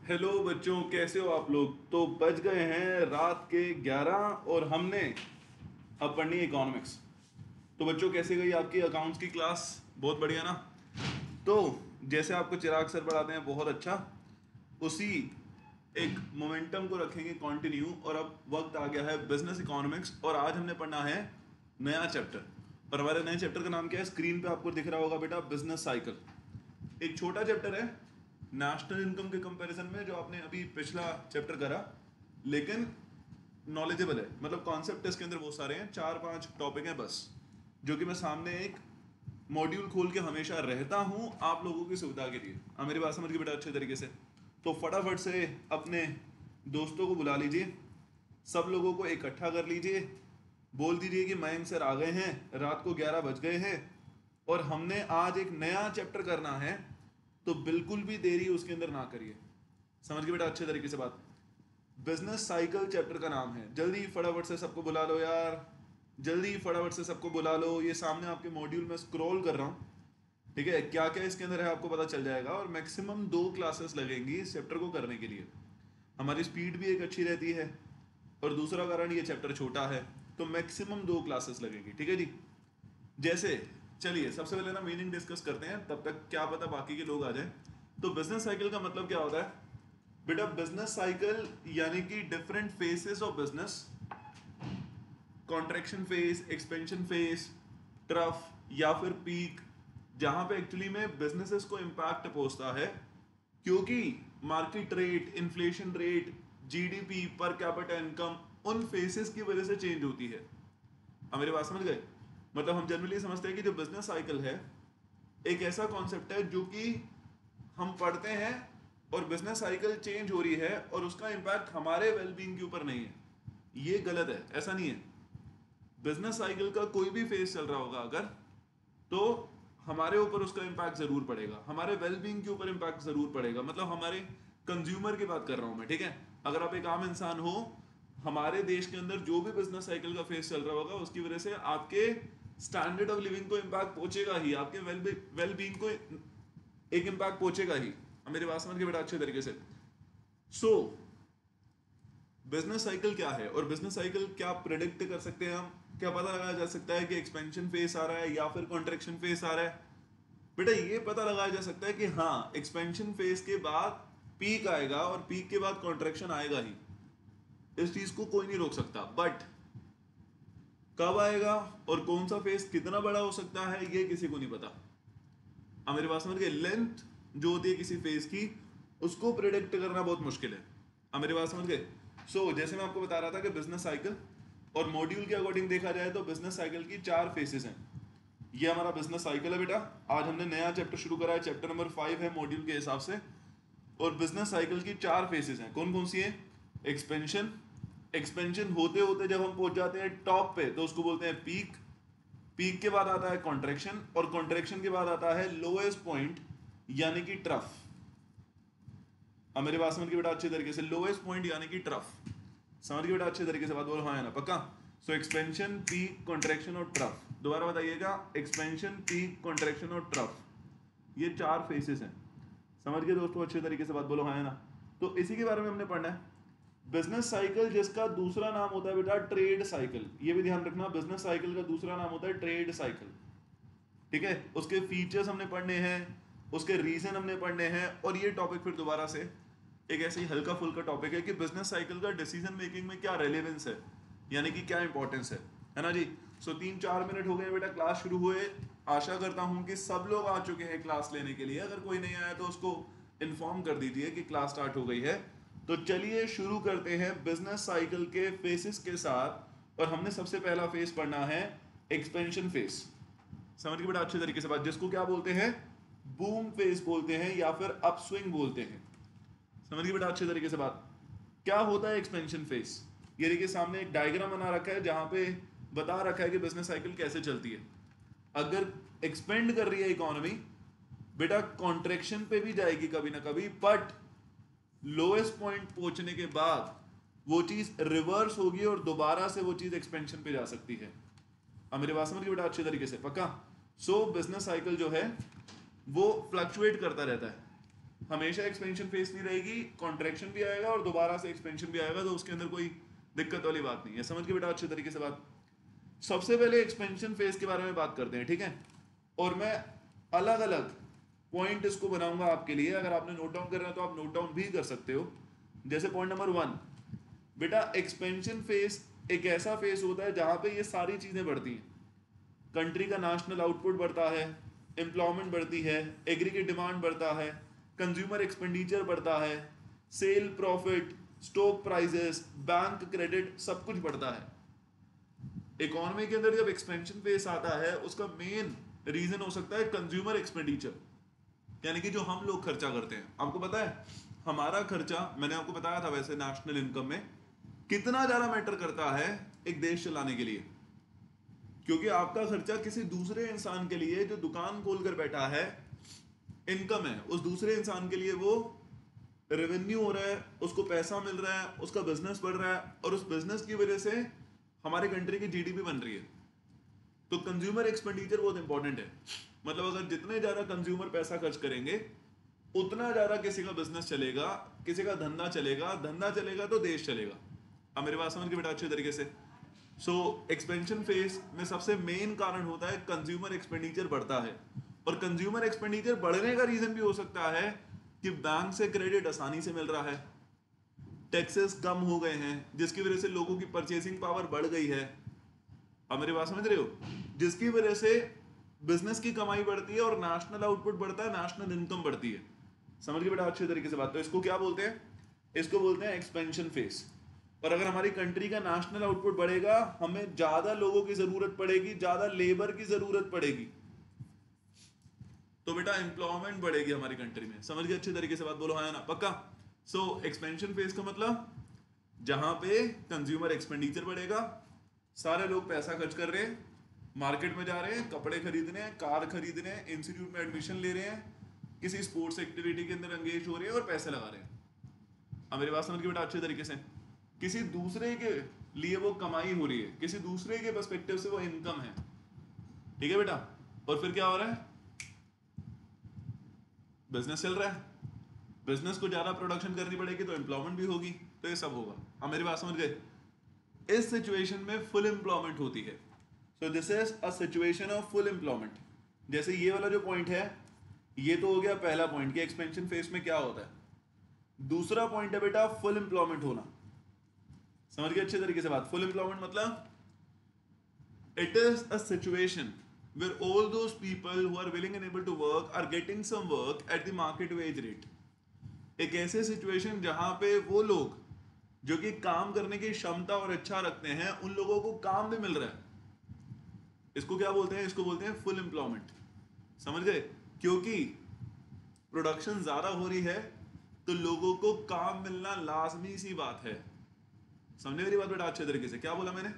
Hello बच्चों, कैसे हो आप लोग। तो बज गए हैं रात के 11 और हमने अब पढ़नी है इकोनॉमिक्स। तो बच्चों, कैसे गई आपकी अकाउंट्स की क्लास? बहुत बढ़िया ना। तो जैसे आपको चिराग सर पढ़ाते हैं बहुत अच्छा, उसी एक मोमेंटम को रखेंगे कंटिन्यू। और अब वक्त आ गया है बिजनेस इकोनॉमिक्स, और आज हमने पढ़ना है नया चैप्टर। और हमारे नए चैप्टर का नाम क्या है? स्क्रीन पे आपको दिख रहा होगा बेटा, बिजनेस साइकिल। एक छोटा चैप्टर है नेशनल इनकम के कंपैरिजन में, जो आपने अभी पिछला चैप्टर करा, लेकिन नॉलेजेबल है। मतलब कॉन्सेप्ट इसके अंदर बहुत सारे हैं, 4-5 टॉपिक हैं बस, जो कि मैं सामने एक मॉड्यूल खोल के हमेशा रहता हूँ आप लोगों की सुविधा के लिए। आप मेरी बात समझ के बेटा अच्छे तरीके से। तो फटाफट से अपने दोस्तों को बुला लीजिए, सब लोगों को इकट्ठा कर लीजिए, बोल दीजिए कि मयंक सर आ गए हैं, रात को 11 बज गए हैं और हमने आज एक नया चैप्टर करना है। तो बिल्कुल भी देरी उसके अंदर ना करिए। समझ गए बेटा अच्छे तरीके से बात। बिजनेस साइकिल चैप्टर का नाम है। जल्दी फटाफट से सबको बुला लो यार, जल्दी फटाफट से सबको बुला लो। ये सामने आपके मॉड्यूल में स्क्रॉल कर रहा हूँ, ठीक है? क्या क्या इसके अंदर है आपको पता चल जाएगा। और मैक्सिमम 2 क्लासेस लगेंगी इस चैप्टर को करने के लिए। हमारी स्पीड भी एक अच्छी रहती है, और दूसरा कारण ये चैप्टर छोटा है, तो मैक्सिमम 2 क्लासेस लगेंगी, ठीक है जी। जैसे चलिए सबसे पहले ना मीनिंग डिस्कस करते हैं, तब तक क्या पता बाकी के लोग आ जाएं। तो बिजनेस साइकिल का मतलब क्या होता है बेटा? बिजनेस साइकिल यानी कि different phases of business, contraction phase, expansion phase, trough या फिर पीक, जहां पे एक्चुअली में बिजनेसेस को इम्पैक्ट पहुंचता है, क्योंकि market rate, inflation rate, GDP, per capita income उन फेसेस की वजह से चेंज होती है। अब मेरी बात समझ गए? मतलब हम जनरली समझते हैं कि जो बिजनेस साइकिल है एक ऐसा कॉन्सेप्ट है जो कि हम पढ़ते हैं, और बिजनेस साइकिल चेंज हो रही है और उसका इम्पैक्ट हमारे वेलबींग के ऊपर नहीं है। ये गलत है, ऐसा नहीं है। बिजनेस साइकिल का कोई भी फेज चल रहा होगा अगर, तो हमारे ऊपर उसका इम्पैक्ट जरूर पड़ेगा, हमारे वेलबींग के ऊपर इम्पैक्ट जरूर पड़ेगा। मतलब हमारे कंज्यूमर की बात कर रहा हूं मैं, ठीक है? अगर आप एक आम इंसान हो, हमारे देश के अंदर जो भी बिजनेस साइकिल का फेज चल रहा होगा उसकी वजह से आपके स्टैंडर्ड ऑफ लिविंग को इम्पैक्ट पहुंचेगा ही, आपके वेलबींग को एक इम्पैक्ट पहुंचेगा ही। अब मेरी बात समझ के बेटा अच्छे तरीके से। सो बिजनेस साइकिल क्या है, और बिजनेस साइकिल क्या प्रिडिक्ट कर सकते हैं हम? क्या पता लगाया जा सकता है कि एक्सपेंशन फेस आ रहा है या फिर कॉन्ट्रेक्शन फेस आ रहा है? बेटा ये पता लगाया जा सकता है कि हाँ, एक्सपेंशन फेस के बाद पीक आएगा और पीक के बाद कॉन्ट्रेक्शन आएगा ही। इस चीज को कोई नहीं रोक सकता, बट कब आएगा और कौन सा फेस कितना बड़ा हो सकता है ये किसी को नहीं पता। अब मेरी बात समझ गए? लेंथ जो होती है किसी फेस की, उसको प्रिडिक्ट करना बहुत मुश्किल है। अब मेरी बात समझ गए? जैसे मैं आपको बता रहा था कि बिजनेस साइकिल और मॉड्यूल के अकॉर्डिंग देखा जाए तो बिजनेस साइकिल की 4 फेसेस हैं। ये हमारा बिजनेस साइकिल है बेटा। आज हमने नया चैप्टर शुरू करा है, चैप्टर नंबर 5 है मॉड्यूल के हिसाब से। और बिजनेस साइकिल की 4 फेसेस हैं। कौन कौन सी है? एक्सपेंशन, एक्सपेंशन होते होते जब हम पहुंच जाते हैं टॉप पे तो उसको बोलते हैं पीक। पीक के बाद आता है कॉन्ट्रैक्शन, और कॉन्ट्रैक्शन के बाद आता है लोएस्ट पॉइंट यानी कि ट्रफ। अब मेरी बात समझ के बेटा अच्छे तरीके से, लोएस्ट पॉइंट यानी कि ट्रफ। समझ के बेटा अच्छे तरीके से बात बोलो, हाँ या ना? पक्का? एक्सपेंशन, पीक, कॉन्ट्रैक्शन और ट्रफ। दोबारा बताइएगा, एक्सपेंशन, पीक, कॉन्ट्रैक्शन और ट्रफ, ये 4 फेसेस हैं। समझ गए दोस्तों अच्छे तरीके से बात बोलो, हाँ या ना? तो इसी के बारे में हमने पढ़ना है। बिजनेस साइकिल जिसका दूसरा नाम होता है बेटा ट्रेड साइकिल, ये भी ध्यान रखना, बिजनेस साइकिल का दूसरा नाम होता है ट्रेड साइकिल, ठीक है? उसके फीचर्स हमने पढ़ने हैं, उसके रीजन हमने पढ़ने हैं, और ये टॉपिक फिर दोबारा से एक ऐसे ही हल्का फुल्का टॉपिक है कि बिजनेस साइकिल का डिसीजन मेकिंग में क्या रेलेवेंस है, यानी कि क्या इंपॉर्टेंस है ना जी? 3-4 मिनट हो गए बेटा क्लास शुरू हुए। आशा करता हूं कि सब लोग आ चुके हैं क्लास लेने के लिए। अगर कोई नहीं आया तो उसको इन्फॉर्म कर दीजिए कि क्लास स्टार्ट हो गई है। तो चलिए शुरू करते हैं बिजनेस साइकिल के फेसेस के साथ। और हमने सबसे पहला फेस पढ़ना है एक्सपेंशन फेस। समझ के बेटा अच्छे तरीके से बात, जिसको क्या बोलते हैं? बूम फेस बोलते हैं या फिर अपस्विंग बोलते हैं। समझ गए बेटा अच्छे तरीके से बात? क्या होता है एक्सपेंशन फेस? ये देखिए सामने एक डायग्राम बना रखा है जहां पे बता रखा है कि बिजनेस साइकिल कैसे चलती है। अगर एक्सपेंड कर रही है इकोनॉमी, बेटा कॉन्ट्रेक्शन पे भी जाएगी कभी ना कभी, बट लोएस्ट पॉइंट पहुंचने के बाद वो चीज रिवर्स होगी और दोबारा से वो चीज एक्सपेंशन पे जा सकती है। अब मेरी बात समझ गए बेटा अच्छे तरीके से? पक्का? बिजनेस साइकिल जो है वो फ्लक्चुएट करता रहता है। हमेशा एक्सपेंशन फेस नहीं रहेगी, कॉन्ट्रैक्शन भी आएगा और दोबारा से एक्सपेंशन भी आएगा, तो उसके अंदर कोई दिक्कत वाली बात नहीं है। समझ के बेटा अच्छे तरीके से बात। सबसे पहले एक्सपेंशन फेज के बारे में बात करते हैं, ठीक है। और मैं अलग अलग पॉइंट इसको बनाऊंगा आपके लिए, अगर आपने नोट डाउन करना है तो आप नोट डाउन भी कर सकते हो। जैसे पॉइंट नंबर 1, बेटा एक्सपेंशन फेज एक ऐसा फेज होता है जहां पे ये सारी चीजें बढ़ती हैं। कंट्री का नेशनल आउटपुट बढ़ता है, एम्प्लॉयमेंट बढ़ती है, एग्रीगेट डिमांड बढ़ता है, कंज्यूमर एक्सपेंडिचर बढ़ता है, sale profit, stock prices, bank credit, सब कुछ बढ़ता है। इकोनॉमी के अंदर जब एक्सपेंशन फेस आता है उसका मेन रीजन हो सकता है कंज्यूमर एक्सपेंडिचर, यानी कि जो हम लोग खर्चा करते हैं। आपको पता है हमारा खर्चा, मैंने आपको बताया था वैसे नेशनल इनकम में कितना ज्यादा मैटर करता है एक देश चलाने के लिए, क्योंकि आपका खर्चा किसी दूसरे इंसान के लिए जो दुकान खोलकर बैठा है इनकम है, उस दूसरे इंसान के लिए वो रेवेन्यू हो रहा है, उसको पैसा मिल रहा है, उसका बिजनेस बढ़ रहा है, और उस बिजनेस की वजह से हमारे कंट्री की जीडीपी बन रही है। तो कंज्यूमर एक्सपेंडिचर बहुत इंपॉर्टेंट है। मतलब अगर जितने ज्यादा कंज्यूमर पैसा खर्च करेंगे उतना ज्यादा किसी का बिजनेस चलेगा, किसी का धंधा चलेगा, धंधा चलेगा तो देश चलेगा। अब मेरी बात समझ के बेटा अच्छे तरीके से। सो एक्सपेंशन फेज में सबसे मेन कारण होता है कंज्यूमर एक्सपेंडिचर बढ़ता है, और कंज्यूमर एक्सपेंडिचर बढ़ने का रीजन भी हो सकता है कि बैंक से क्रेडिट आसानी से मिल रहा है, टैक्सेस कम हो गए हैं जिसकी वजह से लोगों की परचेसिंग पावर बढ़ गई है। अब मेरी बात समझ रहे हो, जिसकी वजह से बिजनेस की कमाई बढ़ती है और नेशनल आउटपुट बढ़ता है, नेशनल इनकम बढ़ती है। समझ के बेटा अच्छे तरीके से बात। तो इसको क्या बोलते हैं, इसको बोलते हैं एक्सपेंशन फेज। और अगर हमारी कंट्री का नेशनल आउटपुट बढ़ेगा, हमें ज्यादा लोगों की जरूरत पड़ेगी, ज्यादा लेबर की जरूरत पड़ेगी, तो बेटा एम्प्लॉयमेंट बढ़ेगी हमारी कंट्री में। समझ गए अच्छे तरीके से बात, बोलो हाँ ना पक्का। सो एक्सपेंशन फेज का मतलब जहां पे कंज्यूमर एक्सपेंडिचर बढ़ेगा, सारे लोग पैसा खर्च कर रहे हैं, मार्केट में जा रहे हैं, कपड़े खरीदने हैं, कार खरीदने हैं, इंस्टीट्यूट में एडमिशन ले रहे हैं, किसी स्पोर्ट्स एक्टिविटी के अंदर एंगेज हो रहे हैं और पैसे लगा रहे हैं। अब मेरी बात समझ के बेटा अच्छे तरीके से, किसी दूसरे के लिए वो कमाई हो रही है, किसी दूसरे के पर्सपेक्टिव से वो इनकम है, ठीक है बेटा। और फिर क्या हो रहा है, बिजनेस चल रहा है, बिजनेस को ज्यादा प्रोडक्शन करनी पड़ेगी तो एम्प्लॉयमेंट भी होगी, तो ये सब होगा। अब मेरी बात समझ गए। इस सिचुएशन में फुल एम्प्लॉयमेंट होती है। So this is a situation of full employment. जैसे ये वाला जो पॉइंट है, ये तो हो गया पहला पॉइंट कि एक्सपेंशन फेज में क्या होता है। दूसरा पॉइंट है बेटा फुल एम्प्लॉयमेंट होना। समझ गए अच्छे तरीके से बात। फुल एम्प्लॉयमेंट मतलब it is a situation where all those people who are willing and able to work are getting some work at the market wage rate। एक ऐसे सिचुएशन जहां पे वो लोग जो कि काम करने की क्षमता और इच्छा रखते हैं, उन लोगों को काम भी मिल रहा है। इसको क्या बोलते हैं, इसको बोलते हैं फुल एम्प्लॉयमेंट। समझ गए, क्योंकि प्रोडक्शन ज्यादा हो रही है तो लोगों को काम मिलना लाजमी सी बात है। समझे मेरी बात बेटा अच्छे तरीके से। क्या बोला मैंने,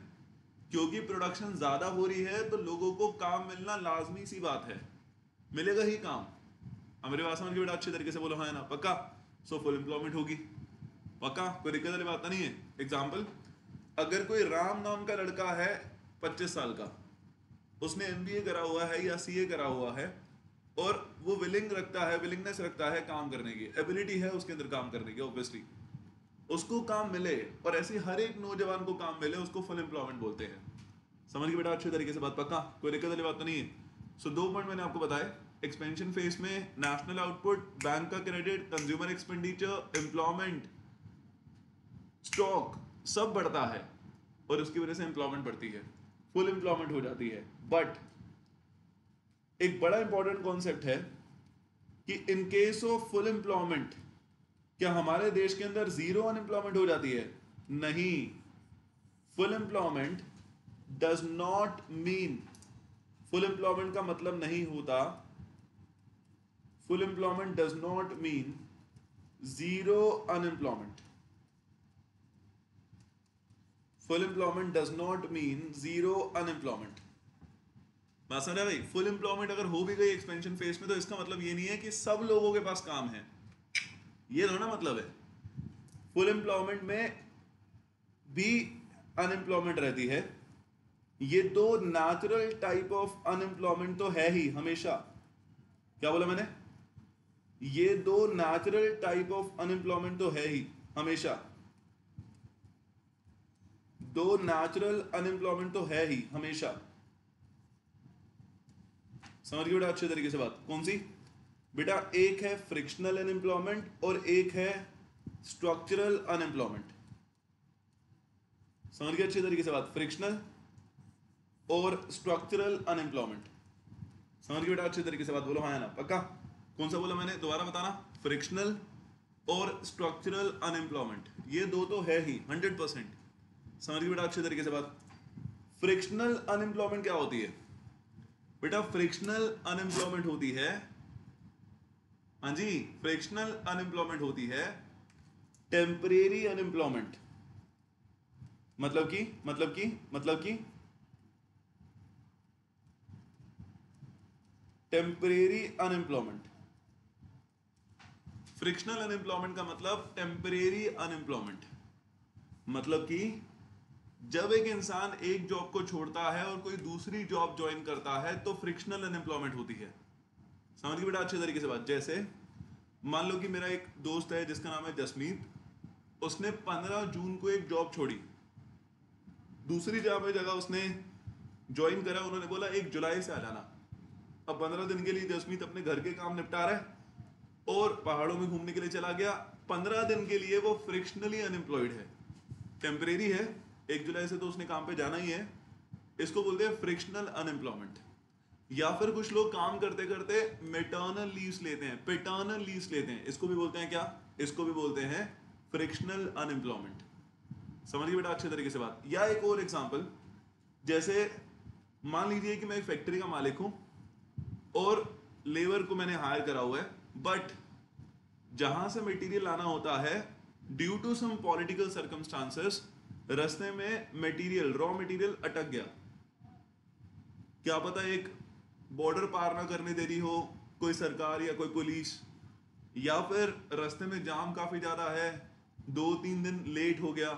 क्योंकि प्रोडक्शन ज्यादा हो रही है तो लोगों को काम मिलना लाजमी सी बात है, मिलेगा ही काम। हमारे पास समझ के बेटा अच्छे तरीके से बोलो हाँ ना पक्का। सो फुल एम्प्लॉयमेंट होगी पक्का, कोई दिक्कत वाली बात नहीं है। एग्जाम्पल, अगर कोई राम नाम का लड़का है 25 साल का, उसने एमबीए करा हुआ है या सीए करा हुआ है, और वो विलिंगनेस रखता है काम करने की, एबिलिटी है उसके अंदर काम करने की, ऑब्वियसली उसको काम मिले, और ऐसे हर एक नौजवान को काम मिले, उसको फुल एम्प्लॉयमेंट बोलते हैं। समझ के बेटा अच्छे तरीके से बात पक्का, कोई दिक्कत वाली बात तो नहीं है। सो 2 पॉइंट मैंने आपको बताए। एक्सपेंशन फेज में नेशनल आउटपुट, बैंक का credit, consumer expenditure, employment, stock सब बढ़ता है, और उसकी वजह से एम्प्लॉयमेंट बढ़ती है, फुल एम्प्लॉयमेंट हो जाती है। बट एक बड़ा इंपॉर्टेंट कॉन्सेप्ट है कि इन केस ऑफ फुल एम्प्लॉयमेंट क्या हमारे देश के अंदर जीरो अनएम्प्लॉयमेंट हो जाती है? नहीं। Full employment does not mean, full employment का मतलब नहीं होता, full employment does not mean zero unemployment. Full employment does not mean zero unemployment. बात समझ रहे भाई? फुल एम्प्लॉयमेंट अगर हो भी गई एक्सपेंशन फेज में, तो इसका मतलब ये नहीं है कि सब लोगों के पास काम है, ये थोड़ा मतलब है। फुल एम्प्लॉयमेंट में भी अनएम्प्लॉयमेंट रहती है। ये दो नेचुरल टाइप ऑफ अनएम्प्लॉयमेंट तो है ही हमेशा। क्या बोला मैंने? ये दो नेचुरल टाइप ऑफ अनएम्प्लॉयमेंट तो है ही हमेशा, दो नेचुरल अनएम्प्लॉयमेंट तो है ही हमेशा। समझ गए बेटा अच्छे तरीके से बात? कौन सी बेटा? एक है फ्रिक्शनल अनएम्प्लॉयमेंट और एक है स्ट्रक्चरल अनएम्प्लॉयमेंट। समझ गए अच्छे तरीके से बात? फ्रिक्शनल और स्ट्रक्चरल अनएम्प्लॉयमेंट। समझ गए बेटा अच्छे तरीके से बात? बोलो हाँ या ना? पक्का? कौन सा बोला मैंने, दोबारा बताना। फ्रिक्शनल और स्ट्रक्चरल अनएम्प्लॉयमेंट, ये दो तो है ही 100%। समझ गए बेटा अच्छे तरीके से बात? फ्रिक्शनल अनएम्प्लॉयमेंट क्या होती है बेटा? फ्रिक्शनल अनएम्प्लॉयमेंट होती है, हाँ जी, फ्रिक्शनल अनएम्प्लॉयमेंट होती है टेम्परेरी अनएम्प्लॉयमेंट। मतलब कि टेम्परेरी अनएम्प्लॉयमेंट। फ्रिक्शनल अनएम्प्लॉयमेंट का मतलब टेम्परेरी अनएम्प्लॉयमेंट, मतलब कि जब एक इंसान एक जॉब को छोड़ता है और कोई दूसरी जॉब ज्वाइन करता है तो फ्रिक्शनल अनएम्प्लॉयमेंट होती है। समझ गए बेटा अच्छे तरीके से बात? जैसे मान लो कि मेरा एक दोस्त है जिसका नाम है जसमीत, उसने 15 जून को एक जॉब छोड़ी, दूसरी जगह उसने ज्वाइन करा, उन्होंने बोला 1 जुलाई से आ जाना। अब 15 दिन के लिए जसमीत अपने घर के काम निपटा रहा है और पहाड़ों में घूमने के लिए चला गया। 15 दिन के लिए वो फ्रिक्शनली अनएम्प्लॉयड है, टेम्परेरी है, 1 जुलाई से तो उसने काम पे जाना ही है। इसको बोलते हैं फ्रिक्शनल अनएम्प्लॉयमेंट। या फिर कुछ लोग काम करते करते मेटर्नल लीव्स लेते हैं, पेटर्नल लीव्स लेते हैं, इसको भी बोलते हैं क्या? इसको भी बोलते हैं फ्रिक्शनल अनएम्प्लॉयमेंट। समझ गए बेटा अच्छे तरीके से बात? या एक और एग्जांपल, जैसे मान लीजिए कि मैं एक फैक्ट्री का मालिक हूं और लेबर को मैंने हायर करा हुआ है, बट जहां से मटेरियल लाना होता है, due to some political circumstances रास्ते में मटेरियल, रॉ मटेरियल अटक गया। क्या पता एक बॉर्डर पार ना करने दे रही हो कोई सरकार या कोई पुलिस, या फिर रास्ते में जाम काफी ज्यादा है, 2-3 दिन लेट हो गया।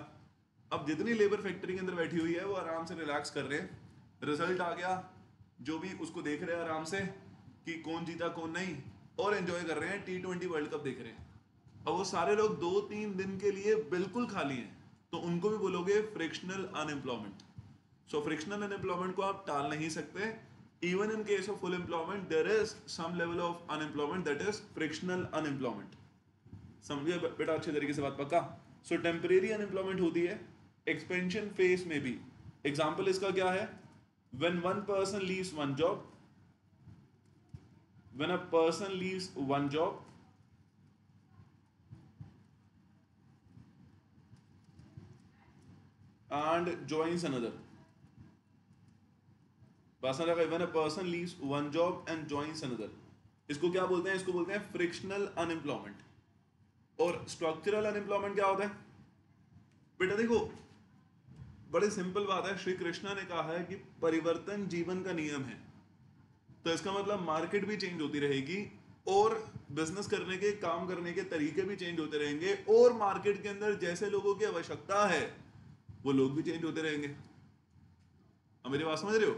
अब जितनी लेबर फैक्ट्री के अंदर बैठी हुई है वो आराम से रिलैक्स कर रहे हैं, रिजल्ट आ गया, जो भी उसको देख रहे हैं आराम से कि कौन जीता कौन नहीं, और एंजॉय कर रहे हैं, T20 वर्ल्ड कप देख रहे हैं। अब वो सारे लोग 2-3 दिन के लिए बिल्कुल खाली हैं, तो उनको भी बोलोगे frictional unemployment. So frictional unemployment को आप टाल नहीं सकते। Even in case of full employment there is some level of unemployment, that is frictional unemployment. समझिए बेटा अच्छे तरीके से बात? पक्का? सो टेम्परेरी अनएम्प्लॉयमेंट होती है एक्सपेंशन फेज में भी। एग्जाम्पल इसका क्या है? When one person leaves one job, when a person leaves one job and joins another। When a person leaves one job and joins another, इसको क्या बोलते हैं? इसको बोलते हैं फ्रिक्शनल अनएम्प्लॉयमेंट। और स्ट्रक्चरल अनएम्प्लॉयमेंट क्या होता है बेटा? देखो बड़े सिंपल बात है, श्री कृष्णा ने कहा है कि परिवर्तन जीवन का नियम है। तो इसका मतलब मार्केट भी चेंज होती रहेगी और बिजनेस करने के, काम करने के तरीके भी चेंज होते रहेंगे, और मार्केट के अंदर जैसे लोगों की आवश्यकता है वो लोग भी चेंज होते रहेंगे। अब मेरी बात समझ रहे हो?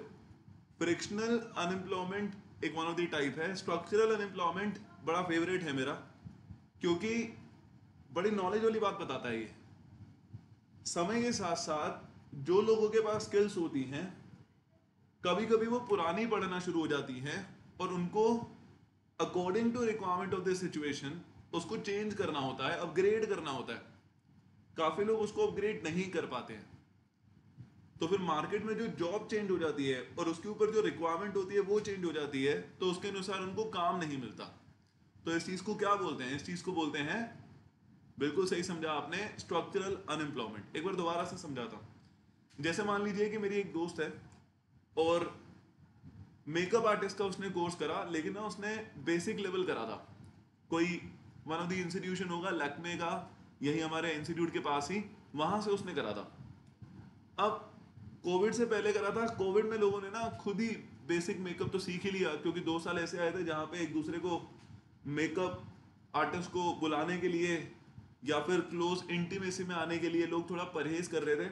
फ्रिक्शनल अनएम्प्लॉयमेंट एक वन ऑफ द टाइप है। स्ट्रक्चरल अनएम्प्लॉयमेंट बड़ा फेवरेट है मेरा, क्योंकि बड़ी नॉलेज वाली बात बताता है ये। समय के साथ साथ जो लोगों के पास स्किल्स होती हैं, कभी कभी वो पुरानी पढ़ना शुरू हो जाती हैं और उनको according to requirement of the situation उसको चेंज करना होता है, अपग्रेड करना होता है। काफी लोग उसको अपग्रेड नहीं कर पाते हैं, तो फिर मार्केट में जो जॉब चेंज हो जाती है और उसके ऊपर जो रिक्वायरमेंट होती है वो चेंज हो जाती है, तो उसके अनुसार उनको काम नहीं मिलता। तो इस चीज को क्या बोलते हैं? इस चीज को बोलते हैं, बिल्कुल सही समझा आपने, स्ट्रक्चरल अनएम्प्लॉयमेंट। एक बार दोबारा से समझाता हूं। जैसे मान लीजिए कि मेरी एक दोस्त है और मेकअप आर्टिस्ट का उसने कोर्स करा, लेकिन ना उसने बेसिक लेवल करा था, कोई वन ऑफ द इंस्टीट्यूशन होगा लैक्मे का, यही हमारे इंस्टीट्यूट के पास ही, वहां से उसने करा था। अब कोविड से पहले करा था, कोविड में लोगों ने ना खुद ही बेसिक मेकअप तो सीख ही लिया, क्योंकि 2 साल ऐसे आए थे जहां पे एक दूसरे को मेकअप आर्टिस्ट को बुलाने के लिए या फिर क्लोज इंटीमेसी में आने के लिए लोग थोड़ा परहेज कर रहे थे,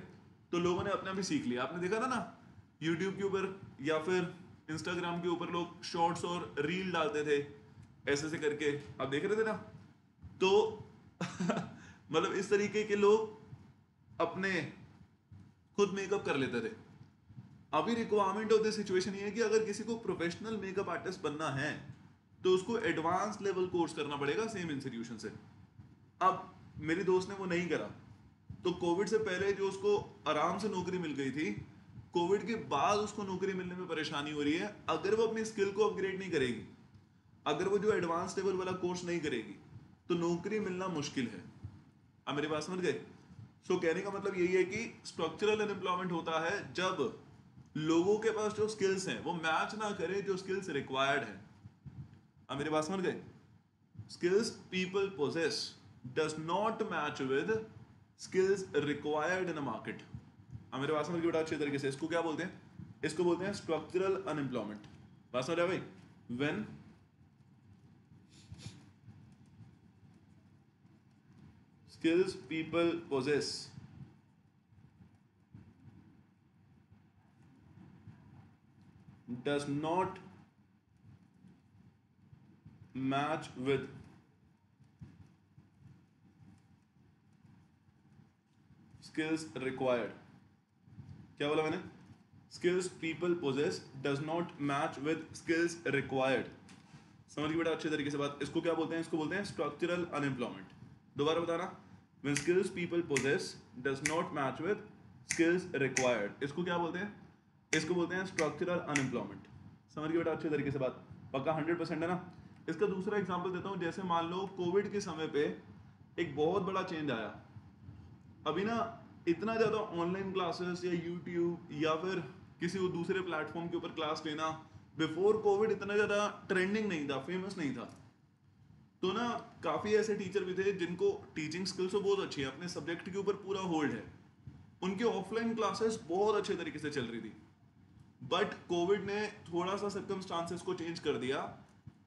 तो लोगों ने अपना भी सीख लिया। आपने देखा था ना यूट्यूब के ऊपर या फिर इंस्टाग्राम के ऊपर लोग शॉर्ट्स और रील डालते थे ऐसे से करके आप देख रहे थे ना। तो मतलब इस तरीके के लोग अपने खुद मेकअप कर लेते थे। अभी रिक्वायरमेंट ऑफ द सिचुएशन ये है कि अगर किसी को प्रोफेशनल मेकअप आर्टिस्ट बनना है तो उसको एडवांस लेवल कोर्स करना पड़ेगा सेम इंस्टीट्यूशन से। अब मेरी दोस्त ने वो नहीं करा, तो कोविड से पहले जो उसको आराम से नौकरी मिल गई थी, कोविड के बाद उसको नौकरी मिलने में परेशानी हो रही है। अगर वो अपनी स्किल को अपग्रेड नहीं करेगी, अगर वो जो एडवांस लेवल वाला कोर्स नहीं करेगी, तो नौकरी मिलना मुश्किल है। अब मेरी बात समझ गए? सो कहने का मतलब यही है कि स्ट्रक्चरल अनएम्प्लॉयमेंट होता है जब लोगों के पास जो स्किल्स हैं वो मैच ना करे जो स्किल्स रिक्वायर्ड है। अब मेरी बात समझ गए? skills people possess does not match with skills required in a market। अब मेरे बात समझ के बड़ा अच्छे तरीके से, इसको क्या बोलते हैं? इसको बोलते हैं स्ट्रक्चरल अनएम्प्लॉयमेंट। बात समझ रहे भाई? when skills people possess does not match with skills required। क्या बोला मैंने? skills people possess does not match with skills required। समझ गए बेटा अच्छे तरीके से बात? इसको क्या बोलते हैं? इसको बोलते हैं स्ट्रक्चरल अनएम्प्लॉयमेंट। दोबारा बताना, when skills people possess does not match with skills required, इसको क्या बोलते हैं? इसको बोलते हैं स्ट्रक्चरल अनएम्प्लॉयमेंट। समझ गए बेटा अच्छे तरीके से बात? पक्का 100% है ना? इसका दूसरा एग्जांपल देता हूँ। जैसे मान लो कोविड के समय पे एक बहुत बड़ा चेंज आया। अभी ना इतना ज़्यादा ऑनलाइन क्लासेस या यूट्यूब या फिर किसी वो दूसरे प्लेटफॉर्म के ऊपर क्लास लेना बिफोर कोविड इतना ज़्यादा ट्रेंडिंग नहीं था, फेमस नहीं था। तो ना काफ़ी ऐसे टीचर भी थे जिनको टीचिंग स्किल्स तो बहुत अच्छी है, अपने सब्जेक्ट के ऊपर पूरा होल्ड है, उनकी ऑफलाइन क्लासेस बहुत अच्छे तरीके से चल रही थी। बट कोविड ने थोड़ा सा सर्कमस्टांसेस को चेंज कर दिया।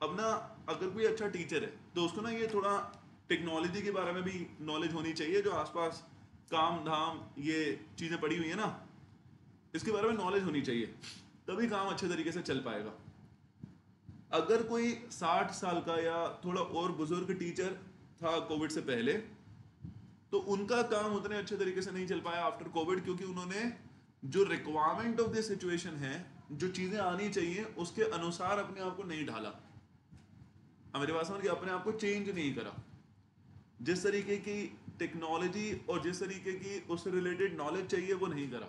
अब ना अगर कोई अच्छा टीचर है तो उसको ना ये थोड़ा टेक्नोलॉजी के बारे में भी नॉलेज होनी चाहिए, जो आसपास काम धाम ये चीज़ें पड़ी हुई है ना, इसके बारे में नॉलेज होनी चाहिए, तभी काम अच्छे तरीके से चल पाएगा। अगर कोई 60 साल का या थोड़ा और बुजुर्ग टीचर था कोविड से पहले, तो उनका काम उतने अच्छे तरीके से नहीं चल पाया आफ्टर कोविड, क्योंकि उन्होंने जो रिक्वायरमेंट ऑफ द सिचुएशन है, जो चीज़ें आनी चाहिए उसके अनुसार अपने आप को नहीं ढाला। मेरी बात समझ के? अपने आप को चेंज नहीं करा। जिस तरीके की टेक्नोलॉजी और जिस तरीके की उससे रिलेटेड नॉलेज चाहिए वो नहीं करा,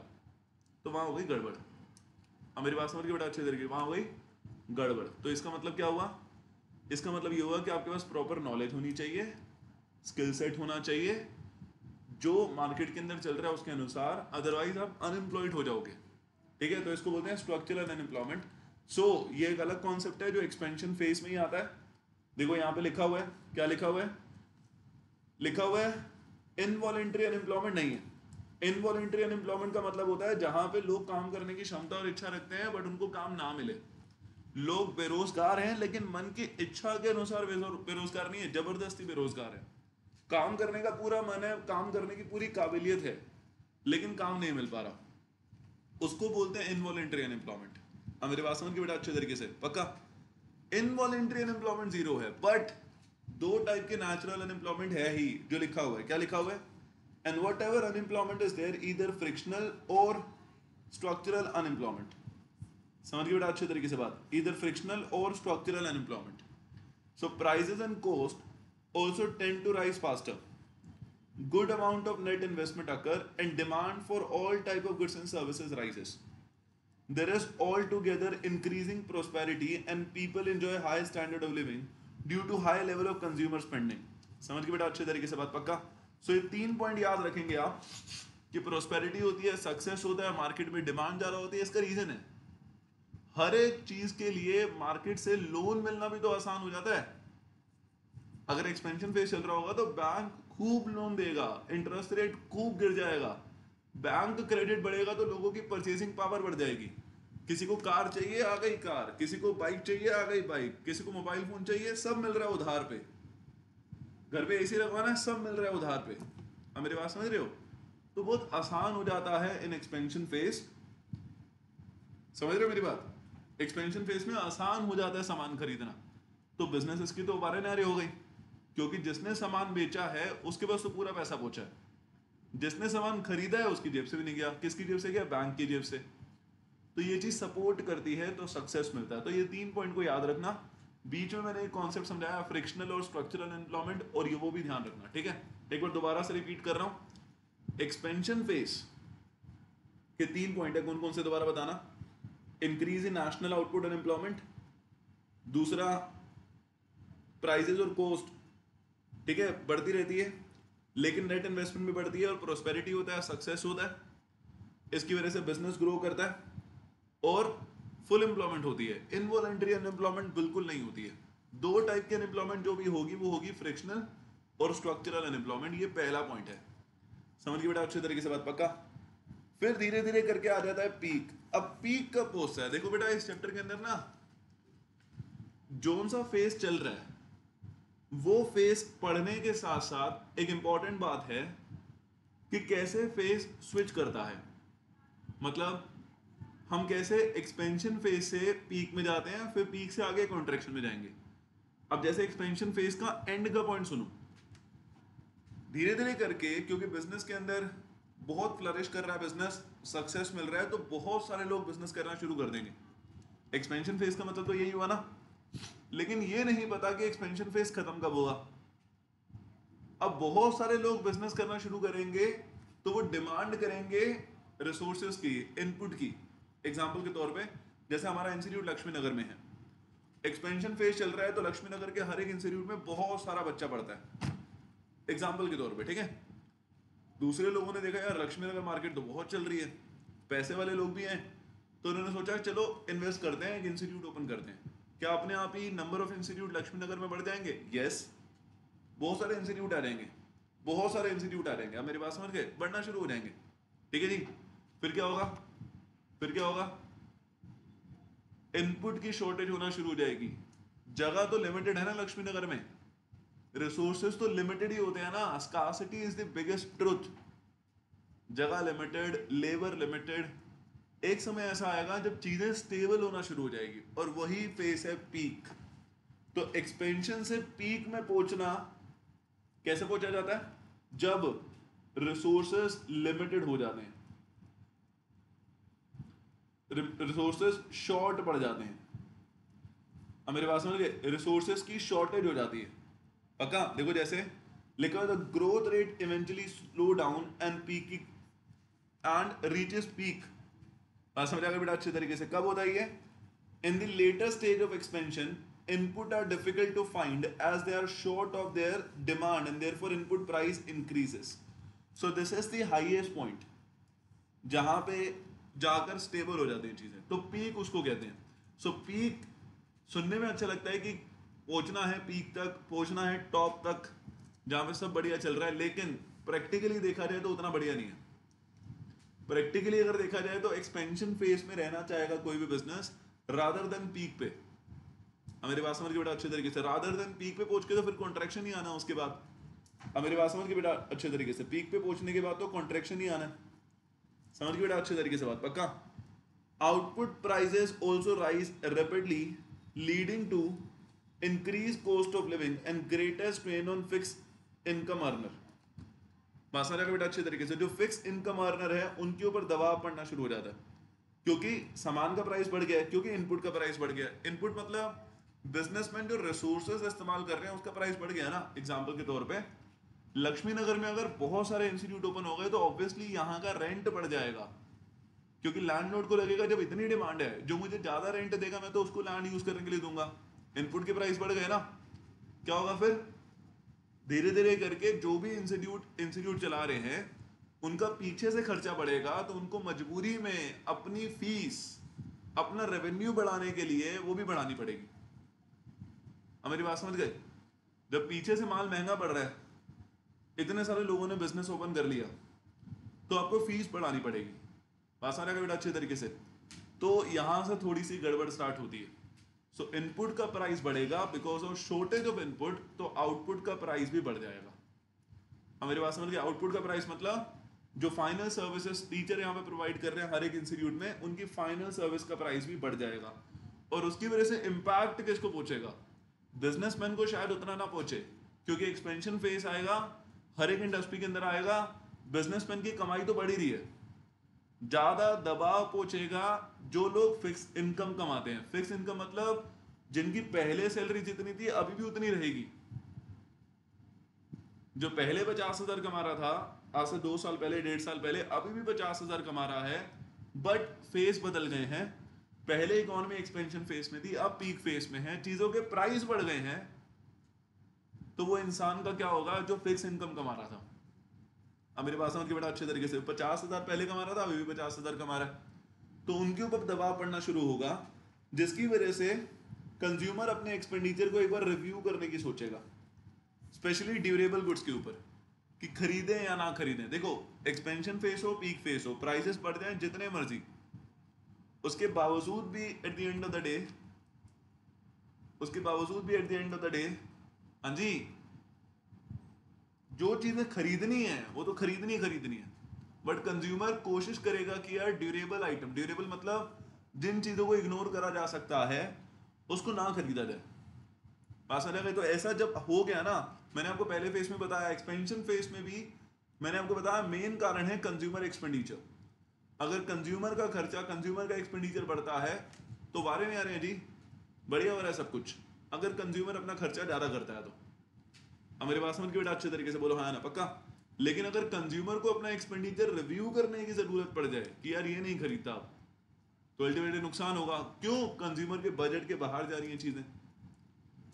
तो वहां हो गई गड़बड़। अब मेरी बात समझ के बड़ा अच्छे तरीके, वहां हो गई गड़बड़। तो इसका मतलब क्या हुआ? इसका मतलब ये हुआ कि आपके पास प्रॉपर नॉलेज होनी चाहिए, स्किल सेट होना चाहिए जो मार्केट के अंदर चल रहा है उसके अनुसार, अदरवाइज आप अनएम्प्लॉयड हो जाओगे। ठीक है? तो इसको बोलते हैं स्ट्रक्चरल अनएम्प्लॉयमेंट। सो ये एक अलग कॉन्सेप्ट है जो एक्सपेंशन फेज में ही आता है। देखो यहाँ पे लिखा हुआ है, क्या लिखा हुआ है? लिखा हुआ है इनवॉलेंट्री अनएम्प्लॉयमेंट नहीं है। इनवॉलेंट्री अनएम्प्लॉयमेंट का मतलब होता है जहां पे लोग काम करने की क्षमता और इच्छा रखते हैं बट उनको काम ना मिले। लोग बेरोजगार हैं लेकिन मन की इच्छा के अनुसार बेरोजगार नहीं है, जबरदस्ती बेरोजगार है। काम करने का पूरा मन है, काम करने की पूरी काबिलियत है, लेकिन काम नहीं मिल पा रहा, उसको बोलते हैं इनवॉलेंट्री अनएम्प्लॉयमेंट। अब मेरी बात समझ के बेटा अच्छे तरीके से? पक्का? इनवॉलेंट्री अनएम्प्लॉयमेंट जीरो है, बट दो टाइप के नेचुरल अनएम्प्लॉयमेंट है ही, जो लिखा हुआ है। क्या लिखा हुआ है? And whatever unemployment is there either frictional और स्ट्रक्चरल अनएम्प्लॉयमेंट। समझ गए बेटा अच्छे तरीके से बात? ईदर फ्रिक्शनल और structural unemployment. So prices and cost also tend to rise faster. Good amount of net investment occur and demand for all type of goods and services rises. There is altogether increasing prosperity and people enjoy high standard of living due to high level of consumer spending। समझ गए बेटा अच्छे तरीके से बात? पक्का? सो ये 3 point याद रखेंगे आप कि प्रोस्पेरिटी होती है, सक्सेस होता है, मार्केट में डिमांड ज्यादा होती है। इसका रीजन है हर एक चीज के लिए मार्केट से लोन मिलना भी तो आसान हो जाता है। अगर एक्सपेंशन फेज चल रहा होगा तो बैंक खूब लोन देगा, इंटरेस्ट रेट खूब गिर जाएगा, बैंक क्रेडिट बढ़ेगा तो लोगों की परचेसिंग पावर बढ़ जाएगी। किसी को कार चाहिए, आ गई कार, किसी को बाइक चाहिए, आ गई बाइक, किसी को मोबाइल फोन चाहिए, सब मिल रहा है उधार पे, घर पे एसी लगवाना है, सब मिल रहा है उधार पे। अब मेरी बात समझ रहे हो? तो बहुत आसान हो जाता है इन एक्सपेंशन फेज। समझ रहे हो मेरी बात? एक्सपेंशन फेज में आसान हो जाता है सामान खरीदना। तो बिजनेस इसकी तो बारे नारे हो गई, क्योंकि जिसने सामान बेचा है उसके पास तो पूरा पैसा पहुंचा है, जिसने सामान खरीदा है उसकी जेब से भी नहीं गया, किसकी जेब से गया, बैंक की जेब से। तो ये चीज सपोर्ट करती है तो सक्सेस मिलता है। तो ये 3 पॉइंट को याद रखना। बीच में मैंने एक कॉन्सेप्ट समझाया फ्रिक्शनल और स्ट्रक्चरल एम्प्लॉयमेंट, और ये वो भी ध्यान रखना, ठीक है। एक बार दोबारा से रिपीट कर रहा हूं, एक्सपेंशन फेज के 3 पॉइंट है, कौन कौन से दोबारा बताना। Increase in national output and employment, दूसरा प्राइजेस और कॉस्ट, ठीक है, बढ़ती रहती है, लेकिन नेट इन्वेस्टमेंट भी बढ़ती है और प्रोस्पेरिटी होता है, सक्सेस होता है, इसकी वजह से बिजनेस ग्रो करता है, और फुल एम्प्लॉयमेंट होती है। इनवॉलंटरी अनएम्प्लॉयमेंट बिल्कुल नहीं होती है। 2 टाइप की अनएम्प्लॉयमेंट जो भी होगी वो होगी फ्रिक्शनल और स्ट्रक्चरल अनएम्प्लॉयमेंट। ये पहला पॉइंट है, समझ गए बेटा अच्छे तरीके से बात, पक्का। फिर धीरे धीरे करके आ जाता है पीक। अब पीक कब पहुंचता है, देखो बेटा इस चैप्टर के अंदर ना जोन सा फेज चल रहा है, वो फेज पढ़ने के साथ साथ एक इंपॉर्टेंट बात है कि कैसे फेज स्विच करता है, मतलब हम कैसे एक्सपेंशन फेज से पीक में जाते हैं, फिर पीक से आगे कॉन्ट्रैक्शन में जाएंगे। अब जैसे एक्सपेंशन फेज का एंड का पॉइंट सुनो, धीरे धीरे करके, क्योंकि बिजनेस के अंदर बहुत फ्लरिश कर रहा है बिजनेस, सक्सेस मिल रहा है, तो बहुत सारे लोग बिजनेस करना शुरू कर देंगे। एक्सपेंशन फेज का मतलब तो यही हुआ ना, लेकिन ये नहीं पता कि एक्सपेंशन फेज खत्म कब होगा। अब बहुत सारे लोग बिजनेस करना शुरू करेंगे तो वो डिमांड करेंगे रिसोर्सेज की, इनपुट की। एग्जांपल के तौर पे जैसे हमारा इंस्टीट्यूट लक्ष्मी नगर में है, एक्सपेंशन फेज चल रहा है, तो लक्ष्मी नगर के हर एक इंस्टीट्यूट में बहुत सारा बच्चा पढ़ता है, एग्जांपल के तौर पे, ठीक है। दूसरे लोगों ने देखा यार लक्ष्मी नगर मार्केट तो बहुत चल रही है, पैसे वाले लोग भी हैं, तो उन्होंने सोचा चलो इन्वेस्ट करते हैं, एक इंस्टीट्यूट ओपन करते हैं। क्या अपने आप ही नंबर ऑफ इंस्टीट्यूट लक्ष्मी नगर में बढ़ जाएंगे? यस, बहुत सारे इंस्टीट्यूट आ जाएंगे, बहुत सारे इंस्टीट्यूट आ जाएंगे, आप मेरी बात समझ गए, बढ़ना शुरू हो जाएंगे, ठीक है जी। फिर क्या होगा, फिर क्या होगा, इनपुट की शॉर्टेज होना शुरू हो जाएगी। जगह तो लिमिटेड है ना लक्ष्मी नगर में, रिसोर्सेज तो लिमिटेड ही होते हैं ना, scarcity is the biggest truth. जगह लिमिटेड, लेबर लिमिटेड, एक समय ऐसा आएगा जब चीजें स्टेबल होना शुरू हो जाएगी, और वही फेस है पीक। तो एक्सपेंशन से पीक में पहुंचना कैसे पहुंचा जाता है, जब रिसोर्सेज लिमिटेड हो जाते हैं, रिसोर्सेज शॉर्ट पड़ जाते हैं, अब मेरे पास समझ गए, रिसोर्सेज की शॉर्टेज हो जाती है, पक्का। देखो जैसे लिखा है the growth rate eventually slow down and peak and reaches peak. बात समझ आ गया बेटा अच्छे तरीके से, कब होता है ये, in the later stage of expansion input are difficult to find as they are short of their demand and therefore input price increases. So this is the highest point जहां पे जाकर स्टेबल हो जाती हैं चीजें, तो पीक उसको कहते हैं। सो पीक सुनने में अच्छा लगता है कि पहुंचना है पीक तक, पहुंचना है टॉप तक जहां पे सब बढ़िया चल रहा है, लेकिन प्रैक्टिकली देखा जाए तो उतना बढ़िया नहीं है। प्रैक्टिकली अगर देखा जाए तो एक्सपेंशन फेज में रहना चाहेगा कोई भी बिजनेस रादर देन पीक पे, मेरी बात समझ के बेटा अच्छे तरीके से, रादर देन पीक पे पहुंच के तो फिर कॉन्ट्रैक्शन ही आना उसके बाद। अब मेरी बात समझ के बेटा अच्छे तरीके से, पीक पे पहुंचने के बाद तो कॉन्ट्रैक्शन ही आना है, समझ के बेटा अच्छे तरीके से बात, पक्का। Output prices also rise rapidly leading to increase cost of living and greater strain on fix income earner. बात समझ बेटा अच्छे तरीके से, जो फिक्स इनकम अर्नर है उनके ऊपर दबाव पड़ना शुरू हो जाता है, क्योंकि सामान का प्राइस बढ़ गया है, क्योंकि इनपुट का प्राइस बढ़ गया है। इनपुट मतलब बिजनेसमैन जो रिसोर्सेज इस्तेमाल कर रहे हैं उसका प्राइस बढ़ गया ना। एग्जांपल के तौर पे लक्ष्मी नगर में अगर बहुत सारे इंस्टीट्यूट ओपन हो गए तो ऑब्वियसली यहाँ का रेंट बढ़ जाएगा, क्योंकि लैंडलॉर्ड को लगेगा जब इतनी डिमांड है, जो मुझे ज्यादा रेंट देगा मैं तो उसको लैंड यूज करने के लिए दूंगा। इनपुट के प्राइस बढ़ गए ना, क्या होगा फिर, धीरे धीरे करके जो भी इंस्टीट्यूट चला रहे हैं उनका पीछे से खर्चा बढ़ेगा, तो उनको मजबूरी में अपनी फीस, अपना रेवेन्यू बढ़ाने के लिए वो भी बढ़ानी पड़ेगी। मेरी बात समझ गए, जब पीछे से माल महंगा पड़ रहा है, इतने सारे लोगों ने बिजनेस ओपन कर लिया, तो आपको फीस बढ़ानी पड़ेगी। बात समझ बेटा अच्छे तरीके से, तो यहां से थोड़ी सी गड़बड़ स्टार्ट होती है। सो इनपुट का प्राइस बढ़ेगा because of shortage of input, तो आउटपुट का प्राइस भी बढ़ जाएगा। मेरी बात समझ गए, आउटपुट का प्राइस मतलब जो फाइनल सर्विसेज टीचर यहाँ पे प्रोवाइड कर रहे हैं हर एक इंस्टीट्यूट में, उनकी फाइनल सर्विस का प्राइस भी बढ़ जाएगा, और उसकी वजह से इंपैक्ट किसको पहुंचेगा, बिजनेसमैन को शायद उतना ना पहुंचे, क्योंकि एक्सपेंशन फेस आएगा, हर एक इंडस्ट्री के अंदर आएगा, बिजनेसमैन की कमाई तो बढ़ ही रही है, ज्यादा दबाव पहुंचेगा जो लोग फिक्स इनकम कमाते हैं। फिक्स इनकम मतलब जिनकी पहले सैलरी जितनी थी अभी भी उतनी रहेगी। जो पहले 50,000 कमा रहा था आज से 2 साल पहले, 1.5 साल पहले, अभी भी 50,000 कमा रहा है, बट फेस बदल गए हैं। पहले इकोनॉमी एक्सपेंशन फेस में थी, अब पीक फेस में है, चीजों के प्राइस बढ़ गए हैं। तो वो इंसान का क्या होगा जो फिक्स इनकम कमा रहा था? अब मेरे पास उनके बड़ा अच्छे तरीके से 50,000 पहले कमा रहा था, अभी भी 50,000 कमा रहा है, तो उनके ऊपर दबाव पड़ना शुरू होगा, जिसकी वजह से कंज्यूमर अपने एक्सपेंडिचर को एक बार रिव्यू करने की सोचेगा, स्पेशली ड्यूरेबल गुड्स के ऊपर, कि खरीदें या ना खरीदें। देखो, एक्सपेंशन फेस हो, पीक फेस हो, प्राइसेस बढ़ जाएं जितने मर्जी, उसके बावजूद भी at the end of the day, हाँ जी, जो चीजें खरीदनी है वो तो खरीदनी है, बट कंज्यूमर कोशिश करेगा कि यार ड्यूरेबल आइटम, ड्यूरेबल मतलब जिन चीजों को इग्नोर करा जा सकता है उसको ना खरीदा जाए। पास में तो ऐसा जब हो गया ना, मैंने आपको पहले फेस में बताया, एक्सपेंशन फेस में भी मैंने आपको बताया मेन कारण है कंज्यूमर एक्सपेंडिचर। अगर कंज्यूमर का खर्चा, कंज्यूमर का एक्सपेंडिचर बढ़ता है तो वारे नहीं आ रहे हैं जी, बढ़िया हो रहा है सब कुछ। अगर कंज्यूमर अपना खर्चा ज्यादा करता है तो अब मेरे पास में बेटा अच्छे तरीके से बोलो हाँ ना पक्का। लेकिन अगर कंज्यूमर को अपना एक्सपेंडिचर रिव्यू करने की जरूरत पड़ जाए कि यार ये नहीं खरीदता, तो अल्टीमेटली नुकसान होगा। क्यों? कंज्यूमर के बजट के बाहर जा रही हैं चीजें।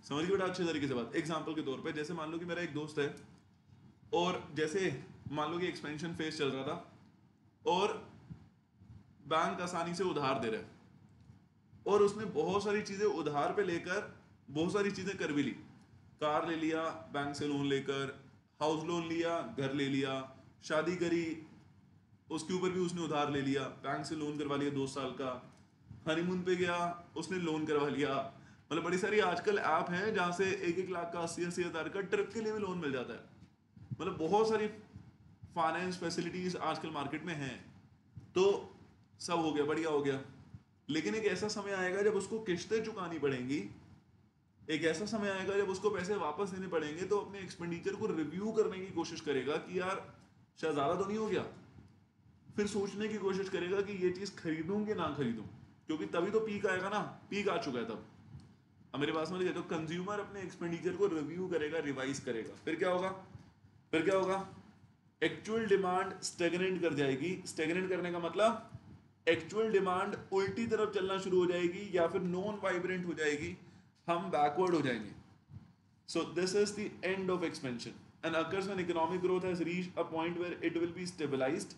समझ गए बेटा अच्छे तरीके से बात? एग्जांपल के तौर पे जैसे मान लो कि मेरा एक दोस्त है, और जैसे मान लो कि एक्सपेंशन फेज चल रहा था और बैंक आसानी से उधार दे रहा है, और उसने बहुत सारी चीजें उधार पे लेकर बहुत सारी चीजें कर भी ली। कार ले लिया बैंक से लोन लेकर, हाउस लोन लिया, घर ले लिया, शादी करी, उसके ऊपर भी उसने उधार ले लिया, बैंक से लोन करवा लिया 2 साल का, हनीमून पे गया उसने लोन करवा लिया। मतलब बड़ी सारी आजकल ऐप हैं जहां से 1-1 लाख का, 80-80 हजार का ट्रिप के लिए भी लोन मिल जाता है। मतलब बहुत सारी फाइनेंस फैसिलिटीज आजकल मार्केट में हैं। तो सब हो गया, बढ़िया हो गया। लेकिन एक ऐसा समय आएगा जब उसको किस्तें चुकानी पड़ेंगी, एक ऐसा समय आएगा जब उसको पैसे वापस देने पड़ेंगे, तो अपने एक्सपेंडिचर को रिव्यू करने की कोशिश करेगा कि यार शायद ज्यादा तो नहीं हो गया। फिर सोचने की कोशिश करेगा कि ये चीज खरीदूं कि ना खरीदूं, क्योंकि तभी तो पीक आएगा ना, पीक आ चुका है तब। अब मेरे पास में तो कंज्यूमर अपने एक्सपेंडिचर को रिव्यू करेगा, रिवाइज करेगा, फिर क्या होगा? एक्चुअल डिमांड स्टेगनेंट कर जाएगी। स्टेगनेंट करने का मतलब एक्चुअल डिमांड उल्टी तरफ चलना शुरू हो जाएगी या फिर नॉन वाइब्रेंट हो जाएगी, हम बैकवर्ड हो जाएंगे। So this is the end of expansion and occurs when economic growth has reached a point where it will be stabilized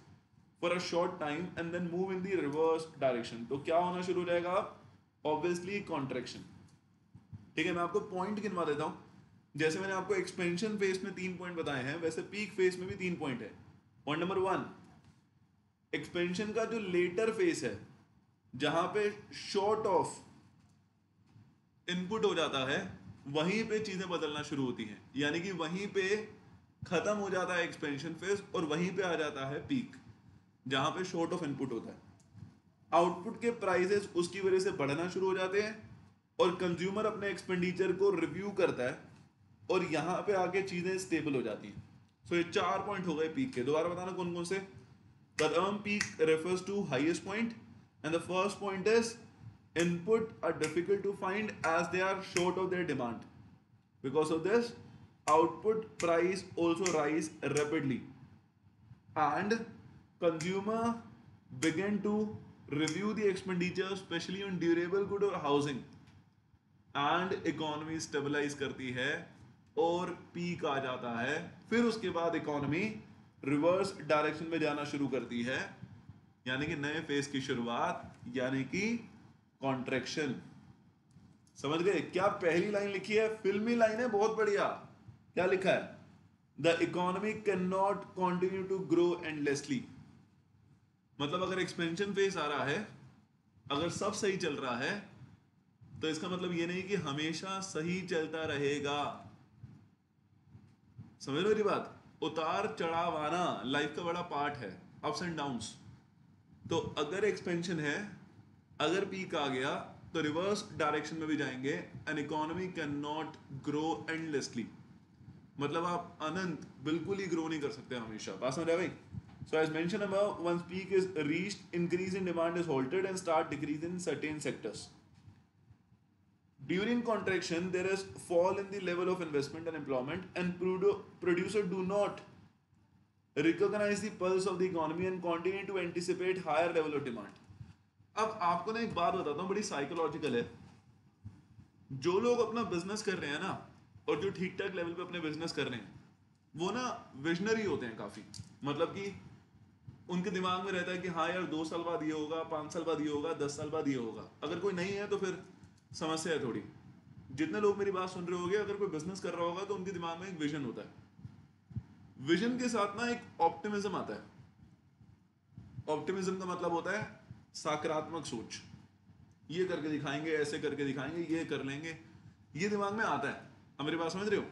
for a short time and then move in the reverse direction। तो क्या होना शुरू हो जाएगा? Obviously contraction. ठीक है, मैं आपको पॉइंट गिनवा देता हूं। जैसे मैंने आपको एक्सपेंशन फेज में 3 पॉइंट बताए हैं, वैसे पीक फेज में भी 3 पॉइंट है। पॉइंट नंबर 1, एक्सपेंशन का जो लेटर फेज है, जहां पे शॉर्ट ऑफ इनपुट हो जाता है, वहीं पे चीजें बदलना शुरू होती हैं। यानी कि वहीं पे खत्म हो जाता है एक्सपेंशन फेज और वहीं पे आ जाता है पीक, जहां पे शॉर्ट ऑफ इनपुट होता है। आउटपुट के प्राइसेस उसकी वजह से बढ़ना शुरू हो जाते हैं और कंज्यूमर अपने एक्सपेंडिचर को रिव्यू करता है और यहां पे आके चीजें स्टेबल हो जाती हैं। सो ये 4 पॉइंट हो गए पीक के। दोबारा बताना कौन कौन से? The term peak refers to highest point and the first point is input are difficult to find as they are short of their demand. Because of this, output price also rise rapidly and consumer begin to review the expenditure especially on durable good or housing and economy stabilize करती है और peak आ जाता है। फिर उसके बाद economy reverse direction में जाना शुरू करती है, यानी कि नए फेज की शुरुआत, यानी कि कॉन्ट्रैक्शन। समझ गए? क्या पहली लाइन लिखी है? फिल्मी लाइन है, बहुत बढ़िया। क्या लिखा है? The economy can not continue to grow endlessly. मतलब अगर एक्सपेंशन फेज आ रहा है, अगर सब सही चल रहा है, तो इसका मतलब ये नहीं कि हमेशा सही चलता रहेगा। समझ लो मेरी बात? उतार चढ़ाव आना लाइफ का बड़ा पार्ट है, अप्स एंड डाउन्स। तो अगर एक्सपेंशन है, अगर पीक आ गया, तो रिवर्स डायरेक्शन में भी जाएंगे। An economy can not grow endlessly, मतलब आप अनंत बिल्कुल ही ग्रो नहीं कर सकते हमेशा। बात समझ रहे भाई? So as mention above, once peak is reached, increase in demand is halted and start decrease in certain sectors. During contraction, there is fall in the level of investment and employment, and producer do not recognize the pulse of the economy and continue to anticipate higher level of demand. अब आपको ना एक बात बताता हूँ, बड़ी psychological है। जो लोग अपना बिजनेस कर रहे हैं ना, और जो ठीक ठाक लेवल पे अपने बिजनेस कर रहे हैं, वो ना विजनरी होते हैं काफी। मतलब कि उनके दिमाग में रहता है कि हाँ यार 2 साल बाद ये होगा, 5 साल बाद ये होगा, 10 साल बाद ये होगा। अगर कोई नहीं है तो फिर समस्या है थोड़ी। जितने लोग मेरी बात सुन रहे होंगे, अगर कोई बिजनेस कर रहा होगा तो उनके दिमाग में एक विजन होता है। विजन के साथ ना एक ऑप्टिमिज्म आता है। ऑप्टिमिज्म का मतलब होता है सकारात्मक सोच। ये करके दिखाएंगे, ऐसे करके दिखाएंगे, ये कर लेंगे, ये दिमाग में आता है। अब मेरी बात समझ रहे हो?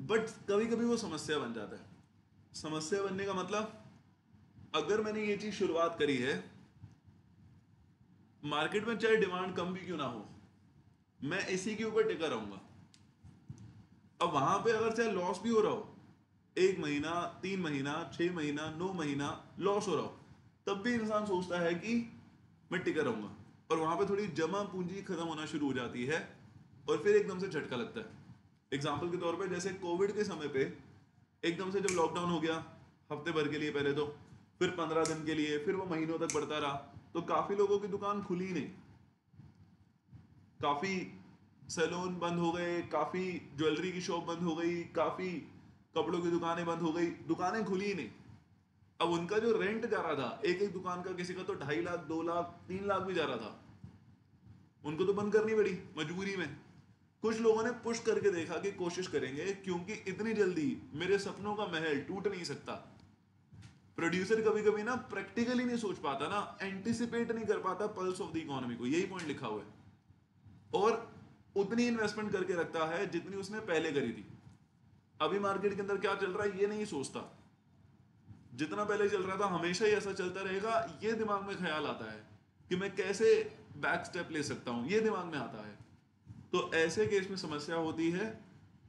बट कभी कभी वो समस्या बन जाता है। समस्या बनने का मतलब, अगर मैंने ये चीज शुरुआत करी है, मार्केट में चाहे डिमांड कम भी क्यों ना हो, मैं इसी के ऊपर टिका रहूंगा। अब वहां पे अगर चाहे लॉस भी हो रहा हो, 1 महीना, 3 महीना, 6 महीना, 9 महीना लॉस हो रहा हो, तब भी इंसान सोचता है कि मैं टिका रहूंगा। और वहां पे थोड़ी जमा पूंजी खत्म होना शुरू हो जाती है, और फिर एकदम से झटका लगता है। एग्जाम्पल के तौर पे, जैसे कोविड के समय पे एकदम से जब लॉकडाउन हो गया, हफ्ते भर के लिए पहले तो, फिर 15 दिन के लिए, फिर वो महीनों तक बढ़ता रहा, तो काफी लोगों की दुकान खुली नहीं। काफी सैलून बंद हो गए, काफी ज्वेलरी की शॉप बंद हो गई, काफी कपड़ों की दुकानें बंद हो गई, दुकानें खुली ही नहीं। अब उनका जो रेंट जा रहा था एक एक दुकान का, किसी का तो 2.5 लाख, 2 लाख, 3 लाख भी जा रहा था, उनको तो बंद करनी पड़ी मजबूरी में। कुछ लोगों ने पुश करके देखा कि कोशिश करेंगे, क्योंकि इतनी जल्दी मेरे सपनों का महल टूट नहीं सकता। प्रोड्यूसर कभी कभी ना प्रैक्टिकली नहीं सोच पाता ना, एंटिसिपेट नहीं कर पाता पल्स ऑफ द इकोनॉमी को, यही पॉइंट लिखा हुआ है। और उतनी इन्वेस्टमेंट करके रखता है जितनी उसने पहले करी थी। अभी मार्केट के अंदर क्या चल रहा है ये नहीं सोचता, जितना पहले चल रहा था हमेशा ही ऐसा चलता रहेगा, ये दिमाग में ख्याल आता है कि मैं कैसे बैक स्टेप ले सकता हूं, ये दिमाग में आता है। तो ऐसे केस में समस्या होती है।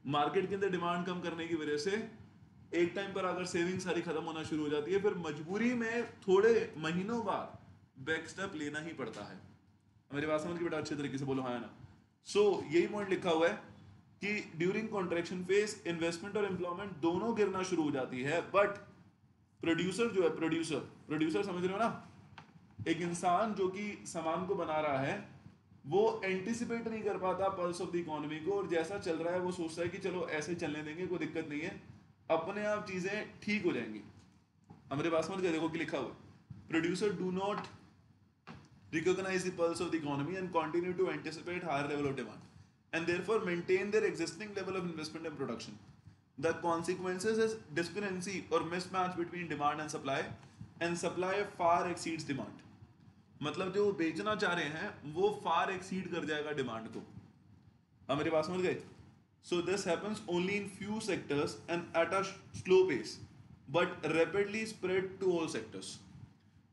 मार्केट के अंदर डिमांड कम करने की वजह से एक टाइम पर अगर सेविंग सारी खत्म होना शुरू हो जाती है, फिर मजबूरी में थोड़े महीनों बाद बैक स्टेप लेना ही पड़ता है। मेरी बात समझ के बेटा अच्छे तरीके से बोलो हाँ ना। सो यही पॉइंट लिखा हुआ है कि ड्यूरिंग कॉन्ट्रैक्शन फेज इन्वेस्टमेंट और एम्प्लॉयमेंट दोनों गिरना शुरू हो जाती है। बट प्रोड्यूसर जो है, प्रोड्यूसर समझ रहे हो ना, एक इंसान जो कि सामान को बना रहा है, वो एंटिसिपेट नहीं कर पाता पल्स ऑफ द इकोनॉमी को, और जैसा चल रहा है वो सोचता है कि चलो ऐसे चलने देंगे, कोई दिक्कत नहीं है, अपने आप चीजें ठीक हो जाएंगी। हमारे पास में देखो कि लिखा हुआ, producer do not recognize the pulse of the economy and continue to anticipate higher level of demand, and therefore maintain their existing level of investment and production. The consequences is discrepancy or mismatch between demand and supply far exceeds demand. मतलब जो बेचना चाह रहे हैं वो far exceed कर जाएगा demand को। अब मेरी बात समझ गए? So this happens only in few sectors and at a slow pace, but rapidly spread to all sectors.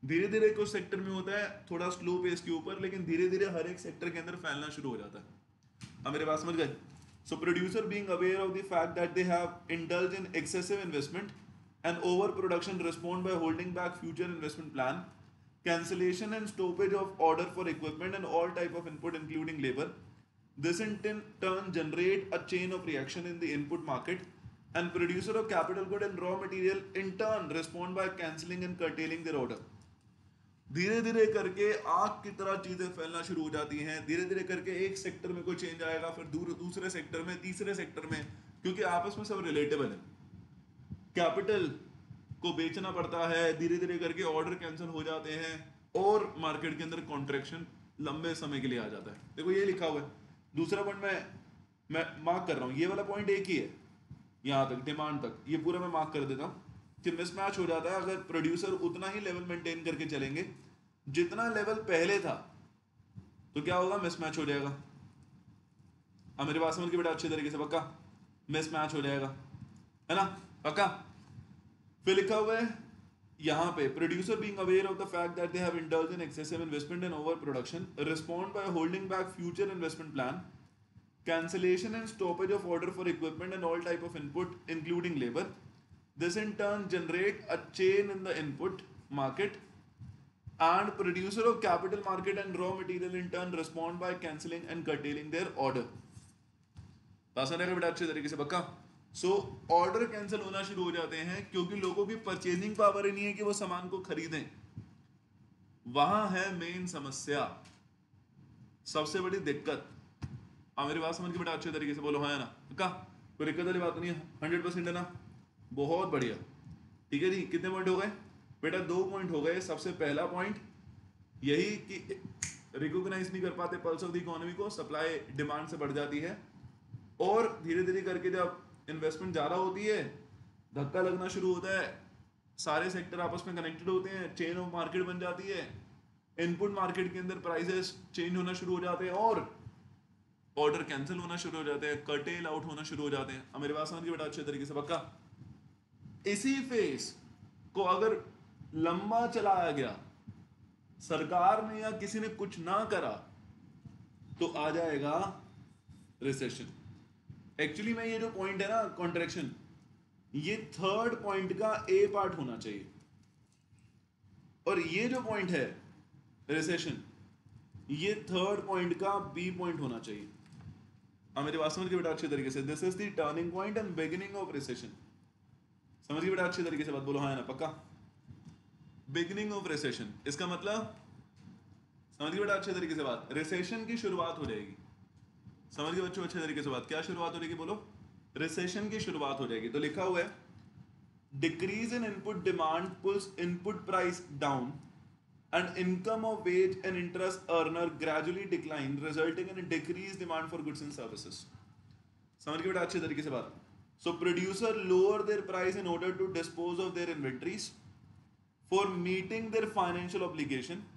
धीरे धीरे कुछ सेक्टर में होता है थोड़ा स्लो पेस के ऊपर, लेकिन धीरे धीरे हर एक सेक्टर के अंदर फैलना शुरू हो जाता है। अब मेरे पास समझ गए? So producer being aware of the fact that they have indulge in excessive investment and over production respond by holding back future investment plan, cancellation and stoppage of order for equipment and all type of input including labour. This in turn generate a chain of reaction in the input market, and producer of capital good and raw material in turn respond by cancelling and curtailing their order. धीरे धीरे करके आग की तरह चीजें फैलना शुरू हो जाती हैं। धीरे धीरे करके एक सेक्टर में कोई चेंज आएगा, फिर दूसरे सेक्टर में, तीसरे सेक्टर में, क्योंकि आपस में सब रिलेटेबल है। कैपिटल को बेचना पड़ता है, धीरे धीरे करके ऑर्डर कैंसिल हो जाते हैं, और मार्केट के अंदर कॉन्ट्रैक्शन लंबे समय के लिए आ जाता है। देखो ये लिखा हुआ है। दूसरा पॉइंट मैं मार्क कर रहा हूँ, ये वाला पॉइंट एक ही है यहाँ तक, डिमांड तक, ये पूरा मैं मार्क कर देता हूँ कि मिसमैच हो जाता है। अगर प्रोड्यूसर उतना ही लेवल मेंटेन करके चलेंगे जितना लेवल पहले था, तो क्या होगा? मिसमैच हो जाएगा। अब मेरी बात समझ के बेटा अच्छे तरीके से, पक्का मिसमैच हो जाएगा, है ना? पक्का। फिर लिखा हुआ है यहाँ पे producer being aware of the fact that they have indulged in excessive investment and overproduction respond by holding back future investment plan, cancellation and stoppage of order for equipment and all type of input including labor. This in turn generate a chain in the input market, and producer of capital market and raw material in turn respond by cancelling and curtailing their order. आसान है बेटा अच्छे तरीके से पक्का. So order cancel होना शुरू हो जाते हैं क्योंकि लोगों की परचेजिंग पावर ही नहीं है कि वो सामान को खरीदें. वहां है मेन समस्या, सबसे बड़ी दिक्कत. मेरी बात समझ के बेटा अच्छे तरीके से बोलो हाँ है ना पक्का, कोई दिक्कत वाली बात नहीं है. 100% है ना, बहुत बढ़िया. ठीक है जी, कितने पॉइंट हो गए बेटा? 2 पॉइंट हो गए. सबसे पहला पॉइंट यही कि रिकॉग्नाइज नहीं कर पाते पल्स ऑफ द इकोनॉमी को, सप्लाई डिमांड से बढ़ जाती है और धीरे धीरे करके जब इन्वेस्टमेंट ज़्यादा होती है धक्का लगना शुरू होता है, सारे सेक्टर आपस में कनेक्टेड होते हैं, चेन ऑफ मार्केट बन जाती है, इनपुट मार्केट के अंदर प्राइसेस चेंज होना शुरू हो जाते हैं और ऑर्डर कैंसिल होना शुरू हो जाते हैं, कर्टेल आउट होना शुरू हो जाते हैं. अब मेरी बात समझ के बेटा अच्छे तरीके से पक्का. इसी फेस को अगर लंबा चलाया गया, सरकार ने या किसी ने कुछ ना करा, तो आ जाएगा रिसेशन. एक्चुअली में ये जो पॉइंट है ना कॉन्ट्रैक्शन, ये थर्ड पॉइंट का ए पार्ट होना चाहिए और ये जो पॉइंट है रिसेशन, ये थर्ड पॉइंट का बी पॉइंट होना चाहिए. मेरी बात समझ के बेटा अच्छे तरीके से. This is the turning point and beginning of recession. समझ के बेटा अच्छे तरीके से बात बोलो हाँ है ना पक्का. बिगिनिंग ऑफ रिसेशन इसका मतलब समझ के बेटा अच्छे तरीके से बात, रिसेशन की शुरुआत हो जाएगी. समझ गए बच्चों अच्छे तरीके से बात. क्या शुरुआत हो जाएगी बोलो? रिसेशन की शुरुआत हो जाएगी. तो लिखा हुआ है decrease in input demand pulls input price down and income of wage and interest earner gradually decline resulting in decrease demand for goods and services. समझ गए बेटा अच्छे तरीके से बात. So producer lower their price in order to dispose of their inventories for meeting their financial obligation.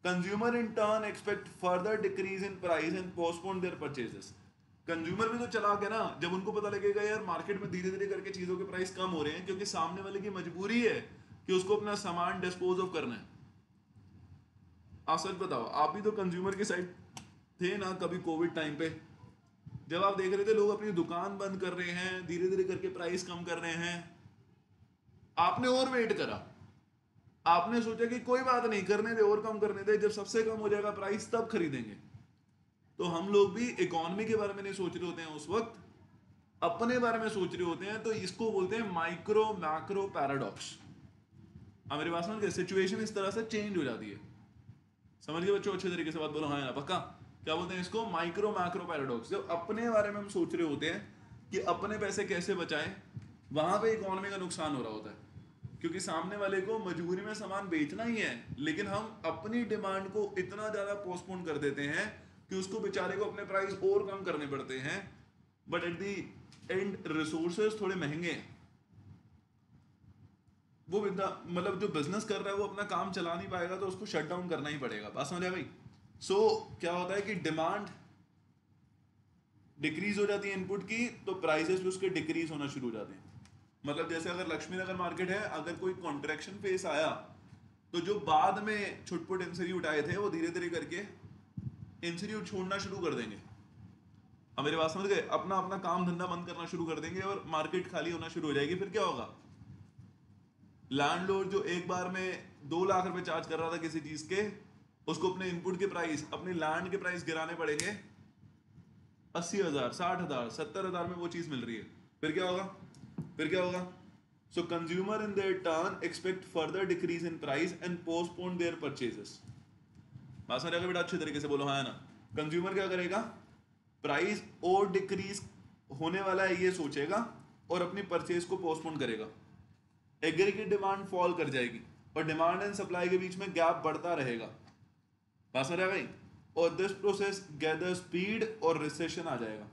Consumer in turn expect further decrease in price and postpone their purchases. Consumer भी तो चला गया ना, जब उनको पता लगेगा यार मार्केट में धीरे धीरे करके चीजों के प्राइस कम हो रहे हैं क्योंकि सामने वाले की मजबूरी है कि उसको अपना सामान डिस्पोज ऑफ करना है. आप सच बताओ, आप भी तो कंज्यूमर के साइड थे ना कभी कोविड टाइम पे, जब आप देख रहे थे लोग अपनी दुकान बंद कर रहे हैं, धीरे धीरे करके प्राइस कम कर रहे हैं, आपने और वेट करा, आपने सोचा कि कोई बात नहीं करने दे और कम करने दे, जब सबसे कम हो जाएगा प्राइस तब खरीदेंगे. तो हम लोग भी इकोनॉमी के बारे में नहीं सोच रहे होते हैं उस वक्त, अपने बारे में सोच रहे होते हैं. तो इसको बोलते हैं माइक्रो मैक्रो पैराडॉक्स. मेरी बात समझ गए? सिचुएशन इस तरह से चेंज हो जाती है. समझ गए बच्चों अच्छे तरीके से बात बोलो हाँ ना पक्का. क्या बोलते हैं इसको? Micro macro paradox. जब अपने बारे में हम सोच रहे होते हैं कि अपने पैसे कैसे बचाएं, वहां पे इकोनॉमी का नुकसान हो रहा होता है क्योंकि सामने वाले को मजबूरी में सामान बेचना ही है, लेकिन हम अपनी डिमांड को इतना ज्यादा पोस्टपोन कर देते हैं कि उसको बेचारे को अपने प्राइस और कम करने पड़ते हैं. But at the and resources थोड़े महंगे हैं. वो मतलब जो बिजनेस कर रहा है वो अपना काम चला नहीं पाएगा तो उसको शट डाउन करना ही पड़ेगा. बात समझ आया भाई? सो क्या होता है कि डिमांड डिक्रीज हो जाती है इनपुट की, तो प्राइसेस भी उसके डिक्रीज होना शुरू हो जाते हैं. मतलब जैसे अगर लक्ष्मी नगर मार्केट है, अगर कोई कॉन्ट्रैक्शन फेस आया तो जो बाद में छुटपुट इंस्टीट्यूट आए थे वो धीरे धीरे करके इंस्टीट्यूट छोड़ना शुरू कर देंगे. अब मेरी बात समझ गए? अपना अपना काम धंधा बंद करना शुरू कर देंगे और मार्केट खाली होना शुरू हो जाएगी. फिर क्या होगा? लैंडलॉर्ड जो एक बार में 2 लाख रुपए चार्ज कर रहा था किसी चीज के, उसको अपने इनपुट के प्राइस, अपने लैंड के प्राइस गिराने पड़ेंगे. 80,000 60,000 70,000 में वो चीज मिल रही है. फिर क्या होगा? फिर क्या होगा? So consumer in their turn expect further decrease in price and postpone their purchases. बात समझ बेटा अच्छे तरीके से बोलो हाँ ना. कंज्यूमर क्या करेगा? प्राइस और डिक्रीज होने वाला है ये सोचेगा और अपनी परचेज को पोस्टपोन करेगा. एग्रीगेट डिमांड फॉल कर जाएगी और डिमांड एंड सप्लाई के बीच में गैप बढ़ता रहेगा. बात समझ भाई? और दिस प्रोसेस गैदर स्पीड और रिसेशन आ जाएगा.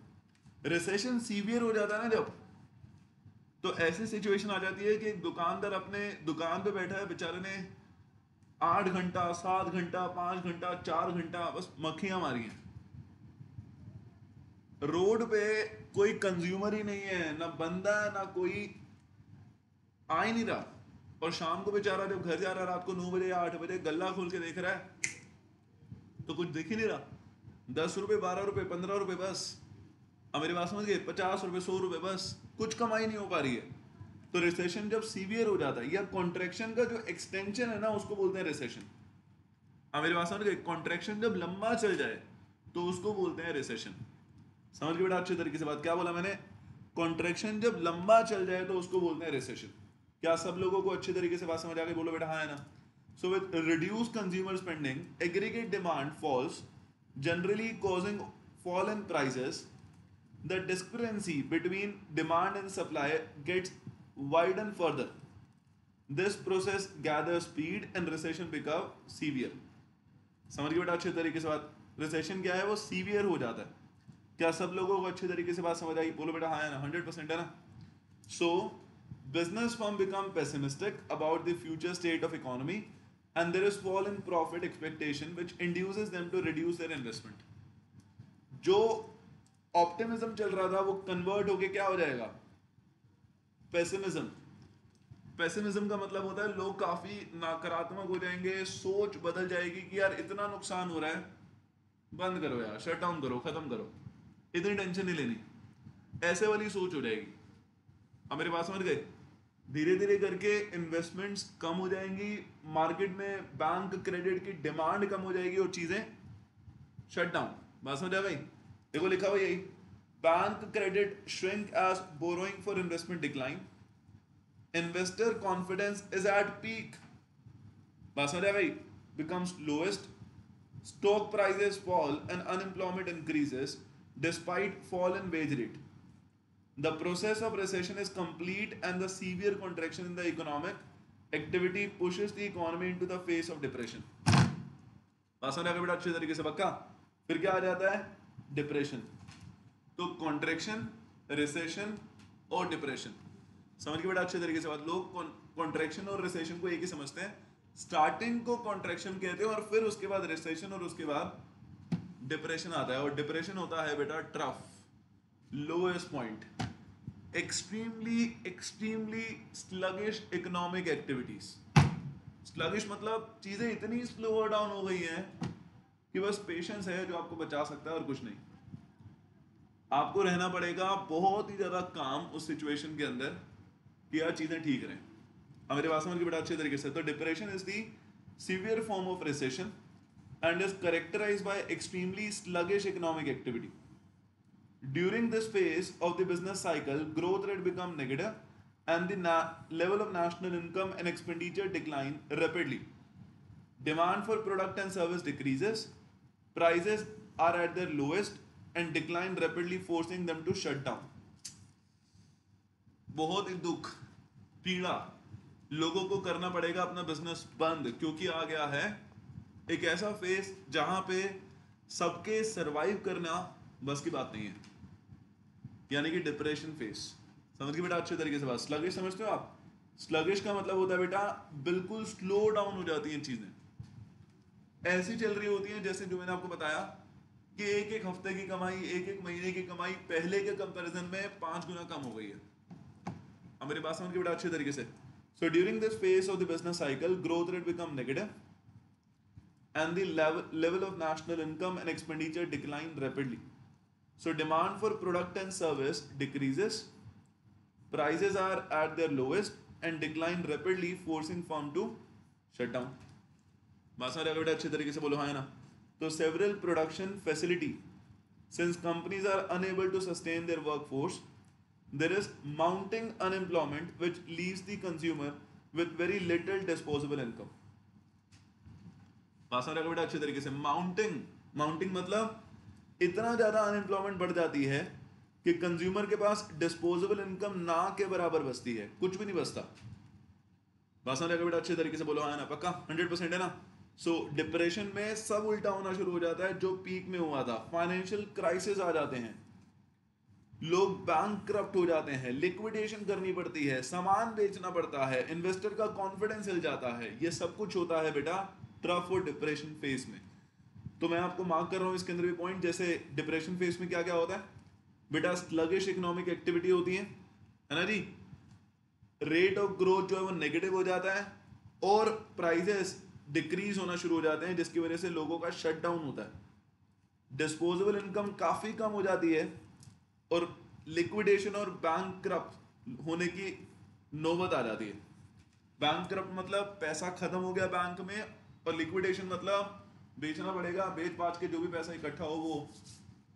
रिसेशन सीवियर हो जाता है ना जब, तो ऐसी सिचुएशन आ जाती है कि एक दुकानदार अपने दुकान पे बैठा है, बेचारे ने 8 घंटा 7 घंटा 5 घंटा 4 घंटा बस मक्खियां मारी हैं. रोड पे कोई कंज्यूमर ही नहीं है, ना बंदा है ना कोई आ ही नहीं रहा, और शाम को बेचारा जब घर जा रहा है रात को 9 बजे या 8 बजे, गल्ला खोल के देख रहा है तो कुछ दिख ही नहीं रहा। 10 रुपए, 12 रुपए, 15 रुपए बस। अब मेरी बात समझ गए? 50 रुपए, 100 रुपए बस, कुछ कमाई नहीं हो पा रही है। तो रिसेशन जब सीवियर हो जाता है, या कॉन्ट्रैक्शन का जो एक्सटेंशन है ना, उसको बोलते हैं रिसेशन। अब मेरी बात समझ गए? कॉन्ट्रैक्शन जब लंबा चल जाए तो उसको बोलते हैं रिसेशन। समझ गए बेटा अच्छे तरीके से बात? क्या बोला मैंने? कॉन्ट्रैक्शन जब लंबा चल जाए तो उसको बोलते हैं रिसेशन। क्या सब लोगों को अच्छे तरीके से बात समझ आ गई? बोलो बेटा हाँ है ना। So with reduce consumer spending, aggregate demand falls, generally causing fall in prices. The discrepancy between demand and supply gets widened further. This process gathers speed and recession become severe. समझ गए बेटा अच्छे तरीके से बात? रिसेशन क्या है? वो सीवियर हो जाता है। क्या सब लोगों को अच्छे तरीके से बात समझ आई? बोलो बेटा हाँ है ना, 100% है ना। सो business firm become pessimistic about the future state of economy, and there is fall in profit expectation which induces them to reduce their investment. जो ऑप्टिमिज्म चल रहा था वो कन्वर्ट होके क्या हो जाएगा? पेसिमिज्म। पेसिमिज्म का मतलब होता है लोग काफी नकारात्मक हो जाएंगे, सोच बदल जाएगी कि यार इतना नुकसान हो रहा है, बंद करो यार, शट डाउन करो, खत्म करो, इतनी टेंशन नहीं लेनी, ऐसे वाली सोच हो जाएगी। अब मेरे पास समझ गए? धीरे धीरे करके इन्वेस्टमेंट्स कम हो जाएंगी, मार्केट में बैंक क्रेडिट की डिमांड कम हो जाएगी और चीजें शट डाउन। बात समझ आ गई? देखो लिखा हुआ यही, bank credit shrink as borrowing for investment decline, investor confidence is at peak. बात समझ आ गई? Becomes lowest, stock prices fall and unemployment increases despite fall in wage rate. The process of recession is complete and the severe contraction in the economic activity pushes the economy into the face of depression. बात समझ आ गई बेटा अच्छे तरीके से? पक्का? फिर क्या आ जाता है? डिप्रेशन। तो कॉन्ट्रैक्शन, रिसेशन और डिप्रेशन। समझ गए बेटा अच्छे तरीके से बात? लोग कॉन्ट्रैक्शन और रिसेशन को एक ही समझते हैं। स्टार्टिंग को कॉन्ट्रैक्शन कहते हैं और फिर उसके बाद रिसेशन और उसके बाद डिप्रेशन आता है। और डिप्रेशन होता है बेटा trough, lowest point, extremely extremely sluggish economic activities. Sluggish मतलब चीजें इतनी स्लो डाउन हो गई हैं कि बस पेशेंस है जो आपको बचा सकता है और कुछ नहीं। आपको रहना पड़ेगा बहुत ही ज्यादा काम उस सिचुएशन के अंदर कि यार चीजें ठीक रहें। अब मेरे पास समझ के बड़ा अच्छे तरीके से, तो depression is the severe form of recession and is characterized by extremely sluggish economic activity. During this phase of the business cycle, growth rate become negative and the level of national income and expenditure decline rapidly. Demand for product and service decreases, prices are at their lowest and decline rapidly, forcing them to shut down. बहुत ही दुख, पीड़ा, लोगों को करना पड़ेगा अपना business बंद, क्योंकि आ गया है एक ऐसा फेस जहां पे सबके सरवाइव करना बस की बात नहीं है, यानी कि डिप्रेशन फेस। समझ गए बेटा अच्छे तरीके से बात? स्लगिश समझते हो आप? स्लगिश का मतलब होता है बेटा बिल्कुल स्लो डाउन हो जाती हैं चीजें, ऐसी चल रही होती है जैसे जो मैंने आपको बताया कि एक एक हफ्ते की कमाई, एक एक महीने की कमाई पहले के कंपैरिजन में 5 गुना कम हो गई है। अब मेरी बात समझ के बेटा अच्छे तरीके से? So during this phase of the business cycle, growth rate become negative and the level of national income and expenditure decline rapidly. So demand for product and service decreases, prices are at their lowest and decline rapidly, forcing firm to shut down. बात सारे बेटा अच्छे तरीके से बोलो हाँ है ना? तो several production facility, since companies are unable to sustain their workforce, there is mounting unemployment which leaves the consumer with very little disposable income. बात सारे बेटा अच्छे तरीके से? माउंटिंग मतलब इतना ज्यादा अनएम्प्लॉयमेंट बढ़ जाती है कि कंज्यूमर के पास डिस्पोजेबल इनकम ना के बराबर बचती है, कुछ भी नहीं बचता। बात समझ बेटा अच्छे तरीके से बोलो हाँ है ना? पक्का 100% है ना? सो डिप्रेशन में सब उल्टा होना शुरू हो जाता है, जो पीक में हुआ था। फाइनेंशियल क्राइसिस आ जाते हैं, लोग बैंकक्रप्ट हो जाते हैं, लिक्विडेशन करनी पड़ती है, सामान बेचना पड़ता है, इन्वेस्टर का कॉन्फिडेंस हिल जाता है। ये सब कुछ होता है बेटा ट्रफ और डिप्रेशन फेज में। तो मैं आपको मार्क कर रहा हूं इसके अंदर भी पॉइंट, जैसे डिप्रेशन फेज में क्या क्या होता है बेटा? स्लगिश इकोनॉमिक एक्टिविटी होती है ना जी, रेट ऑफ ग्रोथ जो है वो नेगेटिव हो जाता है और प्राइजेस डिक्रीज होना शुरू हो जाते हैं, जिसकी वजह से लोगों का शट डाउन होता है, डिस्पोजेबल इनकम काफी कम हो जाती है और लिक्विडेशन और बैंकक्रप्ट होने की नौबत आ जाती है। बैंकक्रप्ट मतलब पैसा खत्म हो गया बैंक में, और लिक्विडेशन मतलब बेचना पड़ेगा, बेच बाच के जो भी पैसा इकट्ठा हो वो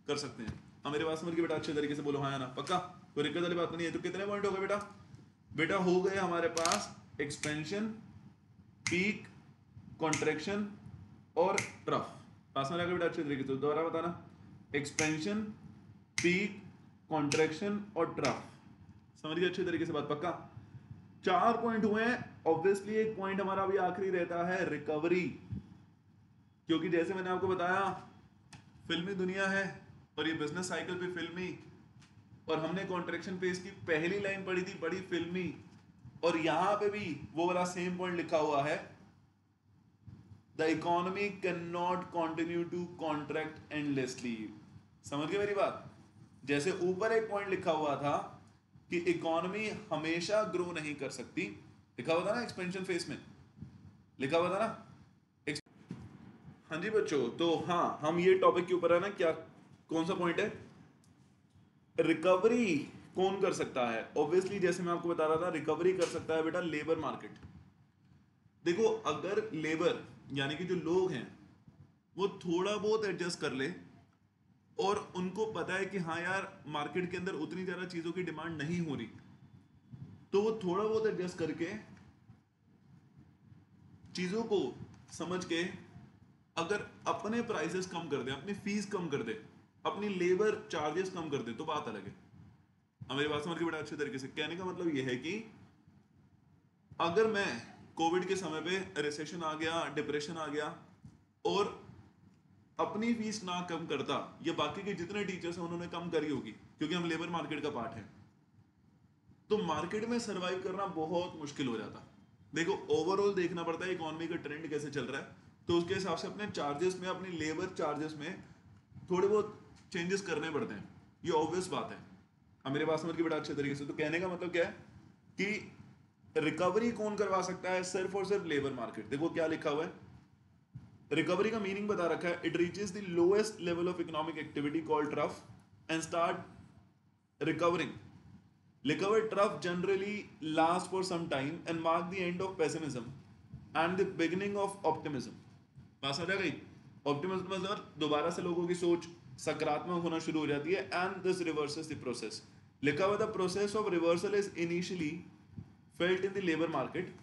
कर सकते हैं। हाँ मेरे पास समझ के बेटा अच्छे तरीके से बोलो हाँ या ना, पक्का कोई दिक्कत वाली बात नहीं है। तो कितने पॉइंट हो गए बेटा? बेटा हो गए हमारे पास एक्सपेंशन, पीक, कॉन्ट्रैक्शन और ट्रफ। पास में लगा बेटा अच्छे तरीके से, दोबारा बताना, एक्सपेंशन, पीक, कॉन्ट्रैक्शन और ट्रफ। समझ गए अच्छे तरीके से बात, पक्का? 4 पॉइंट हुए हैं। ऑब्वियसली एक पॉइंट हमारा भी आखिरी रहता है रिकवरी, क्योंकि जैसे मैंने आपको बताया फिल्मी दुनिया है और ये बिजनेस साइकिल भी फिल्मी, और हमने कॉन्ट्रैक्शन फेज की पहली लाइन पढ़ी थी बड़ी फिल्मी, और यहां पे भी वो वाला सेम पॉइंट लिखा हुआ है, the economy can not continue to contract endlessly. समझ गए मेरी बात? जैसे ऊपर एक पॉइंट लिखा हुआ था कि इकोनॉमी हमेशा ग्रो नहीं कर सकती, लिखा हुआ था ना एक्सपेंशन फेज में, लिखा हुआ था ना। हाँ जी बच्चों, तो हाँ हम ये टॉपिक के ऊपर है ना, क्या कौन सा पॉइंट है? रिकवरी कौन कर सकता है? ऑब्वियसली जैसे मैं आपको बता रहा था, रिकवरी कर सकता है बेटा लेबर मार्केट। देखो अगर लेबर यानी कि जो लोग हैं वो थोड़ा बहुत एडजस्ट कर ले, और उनको पता है कि हाँ यार मार्केट के अंदर उतनी ज्यादा चीजों की डिमांड नहीं हो रही, तो वो थोड़ा बहुत एडजस्ट करके चीजों को समझ के अगर अपने प्राइसेस कम कर दे, अपनी फीस कम कर दे, अपनी लेबर चार्जेस कम कर दे, तो बात अलग है। हमारी बात समझ के बड़ा अच्छे तरीके से, कहने का मतलब यह है कि अगर मैं कोविड के समय पे रिसेशन आ गया, डिप्रेशन आ गया, और अपनी फीस ना कम करता, या बाकी के जितने टीचर्स हैं उन्होंने कम करी होगी क्योंकि हम लेबर मार्केट का पार्ट है, तो मार्केट में सरवाइव करना बहुत मुश्किल हो जाता। देखो ओवरऑल देखना पड़ता है इकोनॉमी का ट्रेंड कैसे चल रहा है, तो उसके हिसाब से अपने चार्जेस में, अपनी लेबर चार्जेस में थोड़े बहुत चेंजेस करने पड़ते हैं, ये ऑब्वियस बात है। अब मेरे पास समझ के बड़ा अच्छे तरीके से, तो कहने का मतलब क्या है कि रिकवरी कौन करवा सकता है? सिर्फ और सिर्फ लेबर मार्केट। देखो क्या लिखा हुआ है, रिकवरी का मीनिंग बता रखा है, it reaches the lowest level of economic activity called trough and start recovering. Recovered trough generally lasts for some time and mark the end of pessimism and the beginning of optimism. बात समझ आ गई? Optimism मतलब दोबारा से लोगों की सोच सकारात्मक होना शुरू हो जाती है, and this reverses the process. लिखा हुआ the process of reversal is initially felt in the labour market.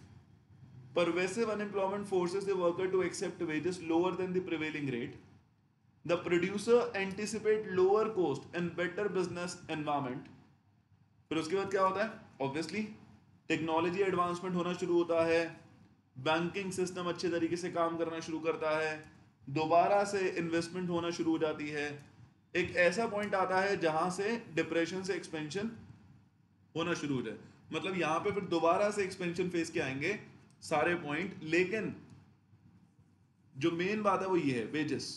Pervasive unemployment forces the worker to accept wages lower than the prevailing rate. The producer anticipate lower cost and better business environment. फिर उसके बाद क्या होता है? Obviously technology advancement होना शुरू होता है, बैंकिंग सिस्टम अच्छे तरीके से काम करना शुरू करता है, दोबारा से इन्वेस्टमेंट होना शुरू हो जाती है। एक ऐसा पॉइंट आता है जहां से डिप्रेशन से एक्सपेंशन होना शुरू हो जाए, मतलब यहां पे फिर दोबारा से एक्सपेंशन फेज के आएंगे सारे पॉइंट। लेकिन जो मेन बात है वो ये है, वेजेस।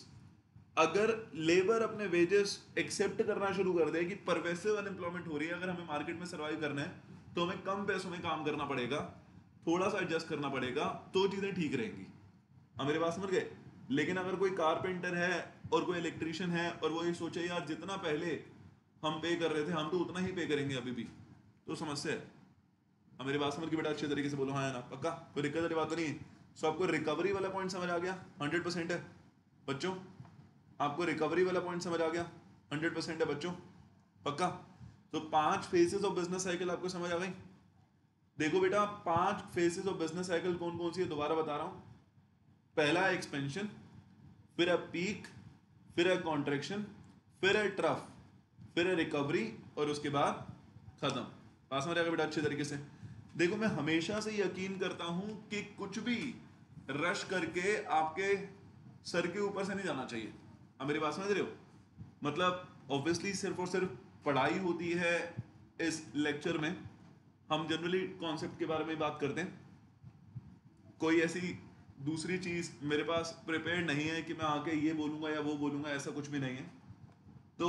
अगर लेबर अपने वेजेस एक्सेप्ट करना शुरू कर दे कि परवेसिव अनएम्प्लॉयमेंट हो रही है, अगर हमें मार्केट में सर्वाइव करना है तो हमें कम पैसों में काम करना पड़ेगा, थोड़ा सा एडजस्ट करना पड़ेगा, तो चीजें ठीक रहेंगी। अब मेरे बात समझ गए? लेकिन अगर कोई कारपेंटर है और कोई इलेक्ट्रिशियन है और वो ये सोचे यार जितना पहले हम पे कर रहे थे हम तो उतना ही पे करेंगे अभी भी, तो समस्या है। अब मेरी बात समझ के बेटा अच्छे तरीके से बोलो हाँ या ना, पक्का कोई दिक्कत वाली बात तो नहीं है? सो आपको रिकवरी वाला पॉइंट समझ आ गया? 100% है बच्चों? आपको रिकवरी वाला पॉइंट समझ आ गया? 100% है बच्चों, पक्का? तो 5 फेजेस ऑफ बिजनेस साइकिल आपको समझ आ गई? देखो बेटा 5 फेजेस ऑफ बिजनेस साइकिल कौन कौन सी है, दोबारा बता रहा हूं। पहला है एक्सपेंशन, फिर है पीक, फिर है कॉन्ट्रैक्शन, फिर है ट्रफ, फिर है रिकवरी, और उसके बाद खत्म। पास में जाएगा बेटा अच्छे तरीके से? देखो मैं हमेशा से यकीन करता हूं कि कुछ भी रश करके आपके सर के ऊपर से नहीं जाना चाहिए। अब मेरी बात समझ रहे हो? मतलब ऑब्वियसली सिर्फ और सिर्फ पढ़ाई होती है इस लेक्चर में, हम जनरली कॉन्सेप्ट के बारे में बात करते हैं, कोई ऐसी दूसरी चीज मेरे पास प्रिपेयर नहीं है कि मैं आके ये बोलूंगा या वो बोलूंगा, ऐसा कुछ भी नहीं है। तो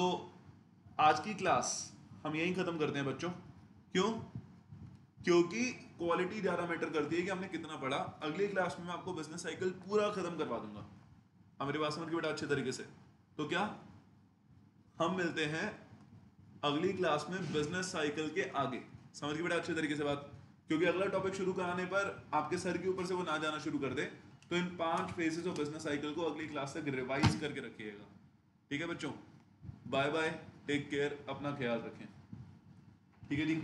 आज की क्लास हम यहीं खत्म करते हैं बच्चों। क्यों? क्योंकि क्वालिटी ज्यादा मैटर करती है कि हमने कितना पढ़ा। अगली क्लास में मैं आपको बिजनेस साइकिल पूरा खत्म करवा दूंगा। अब मेरी बात समझ के बेटा अच्छे तरीके से। तो क्या हम मिलते हैं अगली क्लास में बिजनेस साइकिल के आगे। समझ के बेटा अच्छे तरीके से बात। क्योंकि अगला टॉपिक शुरू कराने पर आपके सर के ऊपर से वो ना जाना शुरू कर दे, तो इन 5 फेजेस ऑफ बिजनेस साइकिल को अगली क्लास तक रिवाइज करके रखिएगा। ठीक है बच्चों, बाय बाय, टेक केयर, अपना ख्याल रखें। ठीक है जी।